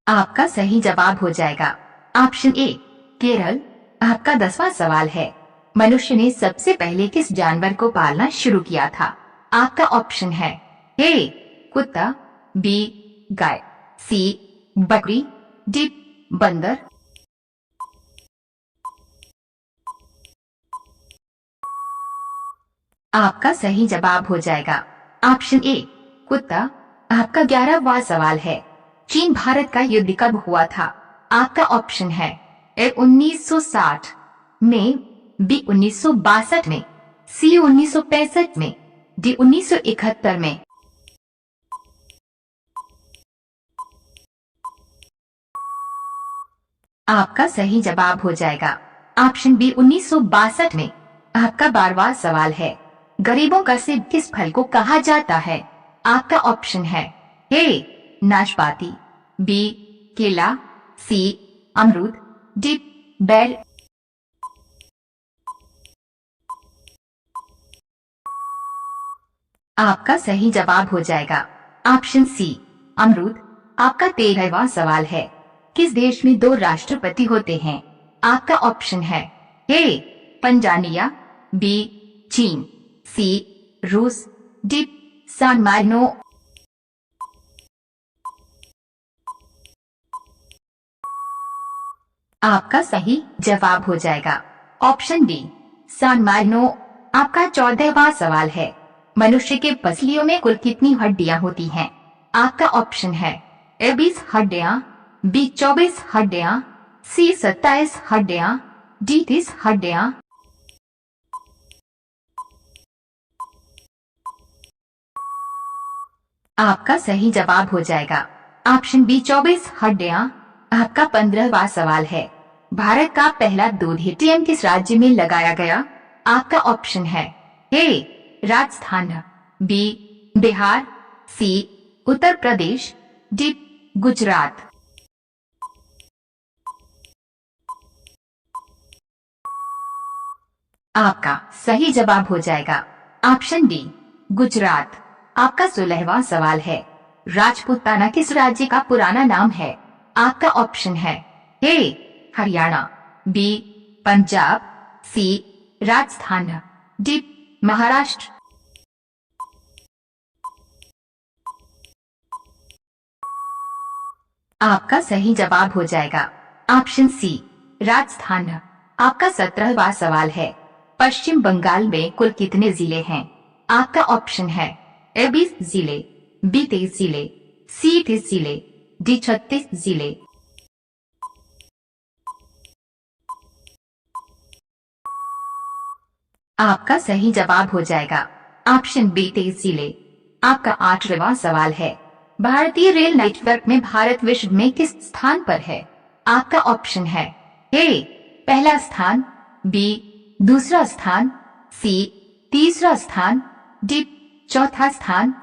आपका सही जवाब हो जाएगा ऑप्शन ए केरल। आपका 10वां सवाल है, मनुष्य ने सबसे पहले किस जानवर को पालना शुरू किया था? आपका ऑप्शन है ए कुत्ता, बी गाय, सी बकरी, डी बंदर। आपका सही जवाब हो जाएगा ऑप्शन ए कुत्ता। आपका 11वां सवाल है, चीन भारत का युद्ध कब हुआ था? आपका ऑप्शन है ए 1960 में, बी 1962 में, सी 1965 में, डी 1971 में। आपका सही जवाब हो जाएगा ऑप्शन बी 1962 में। आपका 12वां सवाल है, गरीबों का सेब किस फल को कहा जाता है? आपका ऑप्शन है ए नाशपाती, बी केला, सी अमरूद, डी बेर। आपका सही जवाब हो जाएगा ऑप्शन सी अमरूद। आपका 13वां सवाल है, किस देश में 2 राष्ट्रपति होते हैं? आपका ऑप्शन है ए पंजानिया, बी चीन, सी रूस, डी सान मारिनो। आपका सही जवाब हो जाएगा ऑप्शन डी सान मारिनो। आपका 14वां सवाल है, मनुष्य के पसलियों में कुल कितनी हड्डियां होती हैं? आपका ऑप्शन है ए 20 हड्डियां, बी 24 हड्डियां, सी 27 हड्डियां, डी 30 हड्डियां। आपका सही जवाब हो जाएगा ऑप्शन बी 24 हड्डियां। आपका 15वां सवाल है, भारत का पहला दूध एटीएम किस राज्य में लगाया गया? आपका ऑप्शन है ए राजस्थान, बी बिहार, सी उत्तर प्रदेश, डी गुजरात। आपका सही जवाब हो जाएगा ऑप्शन डी गुजरात। आपका 16वां सवाल है, राजपूताना किस राज्य का पुराना नाम है? आपका ऑप्शन है ए हरियाणा, बी पंजाब, सी राजस्थान, डी महाराष्ट्र। आपका सही जवाब हो जाएगा ऑप्शन सी राजस्थान। आपका 17वां सवाल है, पश्चिम बंगाल में कुल कितने जिले हैं? आपका ऑप्शन है ए 20 जिले, बी 23 जिले, सी 30 जिले, डी 36 जिले। आपका सही जवाब हो जाएगा ऑप्शन बी 23 जिले। आपका 8वां सवाल है, भारतीय रेल नेटवर्क में भारत विश्व में किस स्थान पर है? आपका ऑप्शन है ए पहला स्थान, बी दूसरा स्थान, सी तीसरा स्थान, डी चौथा स्थान।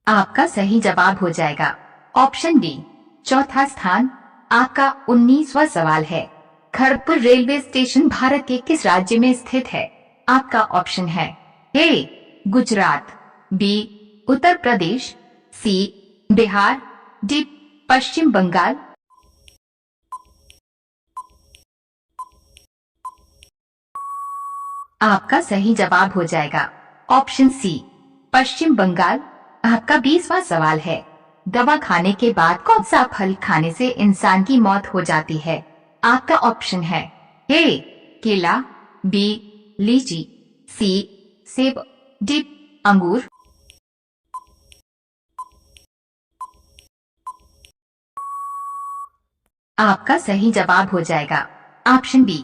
आपका सही जवाब हो जाएगा ऑप्शन डी चौथा स्थान। आपका 19वां सवाल है, खड़गपुर रेलवे स्टेशन भारत के किस राज्य में स्थित है? आपका ऑप्शन है ए गुजरात, बी उत्तर प्रदेश, सी बिहार, डी पश्चिम बंगाल। आपका सही जवाब हो जाएगा ऑप्शन सी पश्चिम बंगाल। आपका 20वां सवाल है, दवा खाने के बाद कौन सा फल खाने से इंसान की मौत हो जाती है? आपका ऑप्शन है ए केला, बी लीची, सी सेब, डी अंगूर। आपका सही जवाब हो जाएगा ऑप्शन बी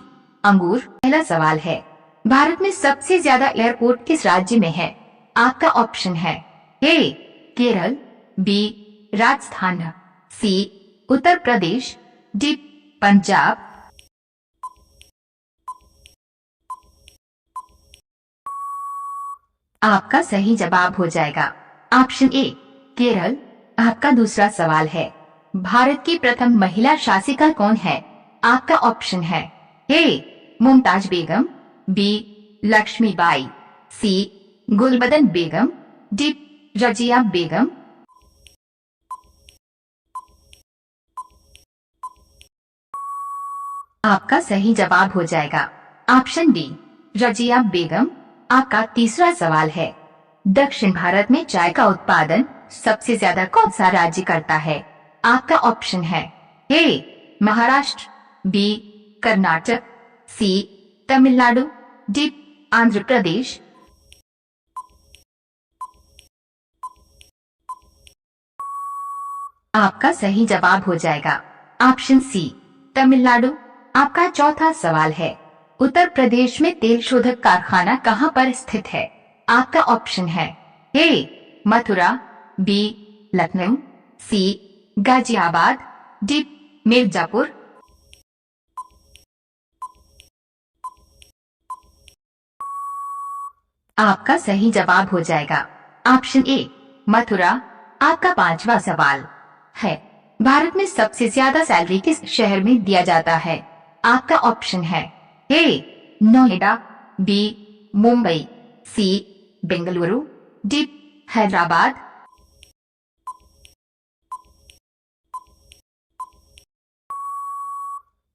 अंगूर। पहला सवाल है, भारत में सबसे ज्यादा एयरपोर्ट किस राज्य में है? आपका ऑप्शन है ए केरल, बी राजस्थान, सी उत्तर प्रदेश, डी पंजाब। आपका सही जवाब हो जाएगा ऑप्शन ए केरल। आपका दूसरा सवाल है, भारत की प्रथम महिला शासिका कौन है? आपका ऑप्शन है ए मुमताज बेगम, बी लक्ष्मीबाई, सी गुलबदन बेगम, डी रजिया बेगम। आपका सही जवाब हो जाएगा ऑप्शन डी रजिया बेगम। आपका तीसरा सवाल है, दक्षिण भारत में चाय का उत्पादन सबसे ज्यादा कौन सा राज्य करता है? आपका ऑप्शन है ए महाराष्ट्र, बी कर्नाटक, सी तमिलनाडु, डी आंध्र प्रदेश। आपका सही जवाब हो जाएगा ऑप्शन सी तमिलनाडु। आपका चौथा सवाल है, उत्तर प्रदेश में तेल शोधक कारखाना कहाँ पर स्थित है? आपका ऑप्शन है ए मथुरा, बी लखनऊ, सी गाजियाबाद, डी मिर्जापुर। आपका सही जवाब हो जाएगा ऑप्शन ए मथुरा। आपका पांचवा सवाल है, भारत में सबसे ज्यादा सैलरी किस शहर में दिया जाता है? आपका ऑप्शन है ए नोएडा, बी मुंबई, सी बेंगलुरु, डी हैदराबाद।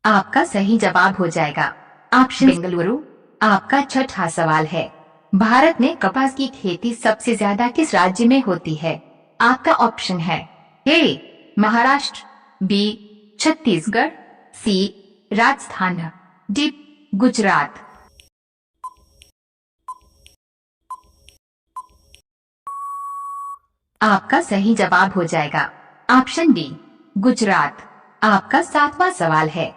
आपका सही जवाब हो जाएगा ऑप्शन बेंगलुरु। आपका छठा सवाल है, भारत में कपास की खेती सबसे ज्यादा किस राज्य में होती है? आपका ऑप्शन है ए महाराष्ट्र, बी छत्तीसगढ़, सी राजस्थान, डी गुजरात। आपका सही जवाब हो जाएगा ऑप्शन डी गुजरात। आपका सातवां सवाल है,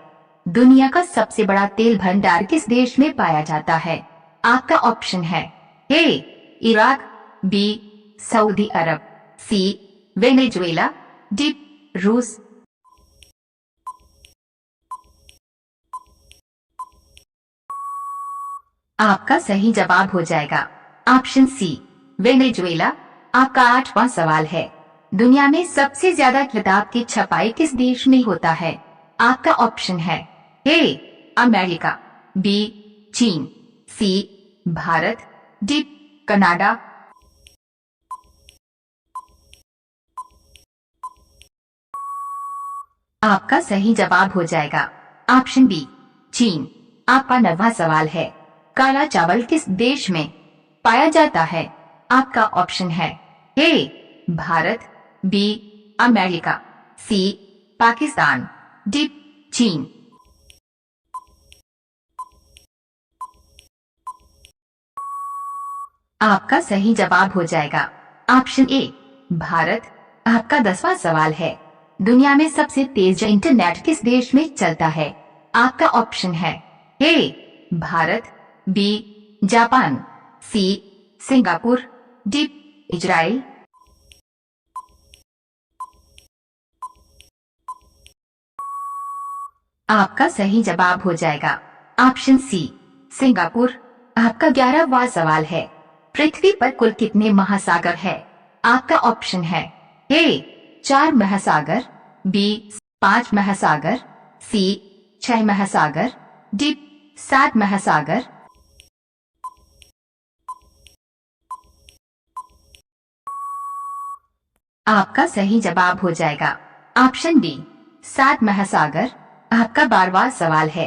दुनिया का सबसे बड़ा तेल भंडार किस देश में पाया जाता है? आपका ऑप्शन है ए इराक, बी सऊदी अरब, सी वेनेजुएला, डी रूस। आपका सही जवाब हो जाएगा ऑप्शन सी वेनेजुएला। आपका आठवां सवाल है, दुनिया में सबसे ज्यादा किताब की छपाई किस देश में होता है? आपका ऑप्शन है ए अमेरिका, बी चीन, सी भारत, डी कनाडा। आपका सही जवाब हो जाएगा ऑप्शन बी चीन। आपका नौवां सवाल है, काला चावल किस देश में पाया जाता है? आपका ऑप्शन है A Bharat, B America, C Pakistan, D चीन। आपका सही जवाब हो जाएगा ऑप्शन ए भारत। आपका 10वां सवाल है, दुनिया में सबसे तेज इंटरनेट किस देश में चलता है? आपका ऑप्शन है A Bharat, B Japan, C Singapore, D Israel. आपका सही जवाब हो जाएगा ऑप्शन सी सिंगापुर। आपका 11वां सवाल है, पृथ्वी पर कुल कितने महासागर है? आपका ऑप्शन है ए 4 महासागर, बी 5 महासागर, सी 6 महासागर, डी 7 महासागर। आपका सही जवाब हो जाएगा ऑप्शन डी 7 महासागर। आपका 12वां सवाल है,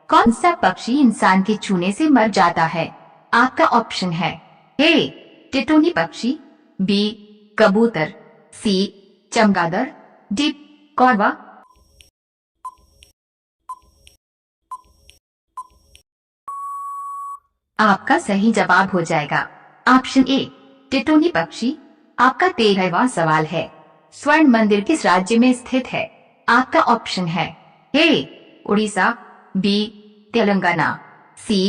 कौन सा पक्षी इंसान के छूने से मर जाता है? आपका ऑप्शन है ए टिटोनी पक्षी, बी कबूतर, सी चमगादड़, डी कौवा। आपका सही जवाब हो जाएगा ऑप्शन ए टिटोनी पक्षी। आपका 13वां सवाल है, स्वर्ण मंदिर किस राज्य में स्थित है? आपका ऑप्शन है ए उड़ीसा, बी तेलंगाना, सी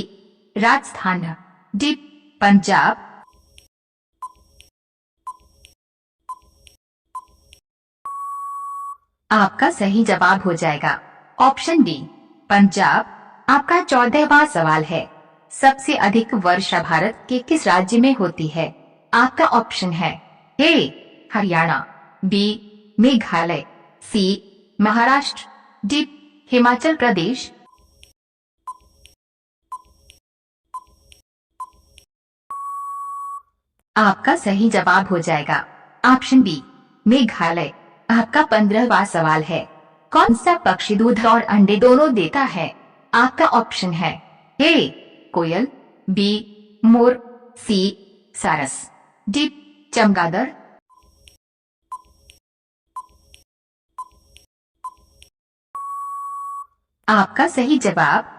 राजस्थान, डी पंजाब। आपका सही जवाब हो जाएगा ऑप्शन डी पंजाब। आपका 14वां सवाल है, सबसे अधिक वर्षा भारत के किस राज्य में होती है? आपका ऑप्शन है ए हरियाणा, बी मेघालय, सी महाराष्ट्र, डी हिमाचल प्रदेश। आपका सही जवाब हो जाएगा ऑप्शन बी मेघालय। आपका 15वां सवाल है, कौन सा पक्षी दूध और अंडे दोनों देता है? आपका ऑप्शन है ए कोयल, बी मोर, सी सारस, डी चमगादड़। आपका सही जवाब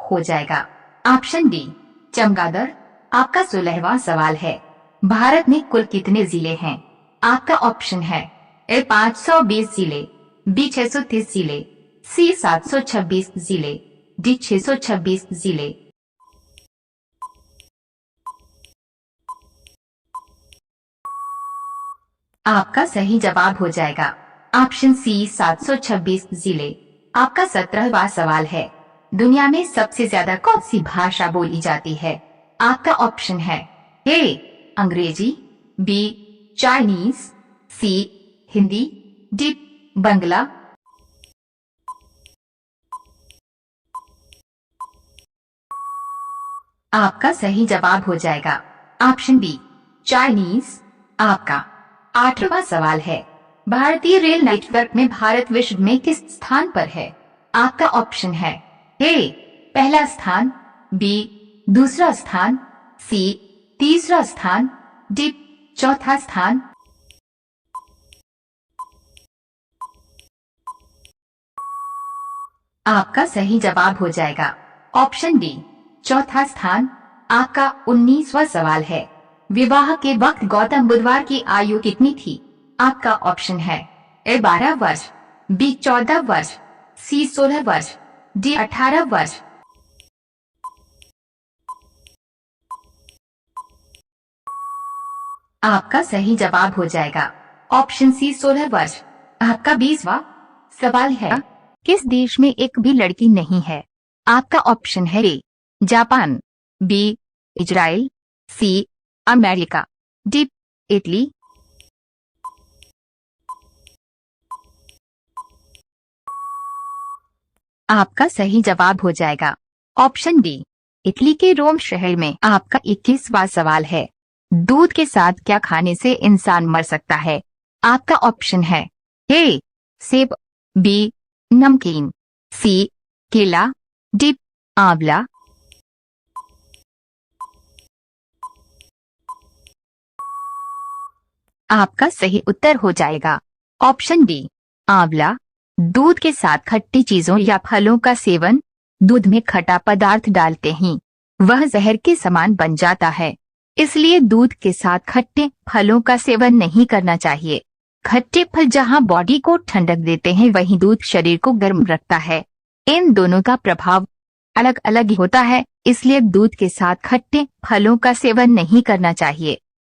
हो जाएगा ऑप्शन डी चमगादड़। आपका 16वां सवाल है, भारत में कुल कितने जिले हैं? आपका ऑप्शन है ए 520 जिले, बी 630 जिले, सी 726 जिले, डी 626 जिले। आपका सही जवाब हो जाएगा ऑप्शन सी 726 जिले। आपका 17वां सवाल है, दुनिया में सबसे ज्यादा कौन सी भाषा बोली जाती है? आपका ऑप्शन है ए अंग्रेजी, बी चाइनीज, सी हिंदी, डी बंगला। आपका सही जवाब हो जाएगा ऑप्शन बी चाइनीज। आपका 8वां सवाल है, भारतीय रेल नेटवर्क में भारत विश्व में किस स्थान पर है? आपका ऑप्शन है ए पहला स्थान, बी दूसरा स्थान, सी तीसरा स्थान, डी चौथा स्थान। आपका सही जवाब हो जाएगा ऑप्शन डी चौथा स्थान। आपका 19वां सवाल है, विवाह के वक्त गौतम बुद्धवार की आयु कितनी थी? आपका ऑप्शन है ए 12 वर्ष, बी 14 वर्ष, सी 16 वर्ष, डी 18 वर्ष। आपका सही जवाब हो जाएगा ऑप्शन सी 16 वर्ष। आपका 20वां सवाल है, किस देश में एक भी लड़की नहीं है? आपका ऑप्शन है A Japan, B Israel, C America, D Italy. आपका सही जवाब हो जाएगा ऑप्शन डी इटली के रोम शहर में। आपका 21वां सवाल है, दूध के साथ क्या खाने से इंसान मर सकता है? आपका ऑप्शन है ए सेब, बी नमकीन, सी केला, डी आंवला। आपका सही उत्तर हो जाएगा ऑप्शन डी आंवला। दूध के साथ खट्टी चीजों या फलों का सेवन, दूध में खट्टा पदार्थ डालते ही वह जहर के समान बन जाता है, इसलिए दूध के साथ खट्टे फलों का सेवन नहीं करना चाहिए। खट्टे फल जहां बॉडी को ठंडक देते हैं, वहीं दूध शरीर को गर्म रखता है। इन दोनों का प्रभाव अलग अलग होता है, इसलिए दूध के साथ खट्टे फलों का सेवन नहीं करना चाहिए।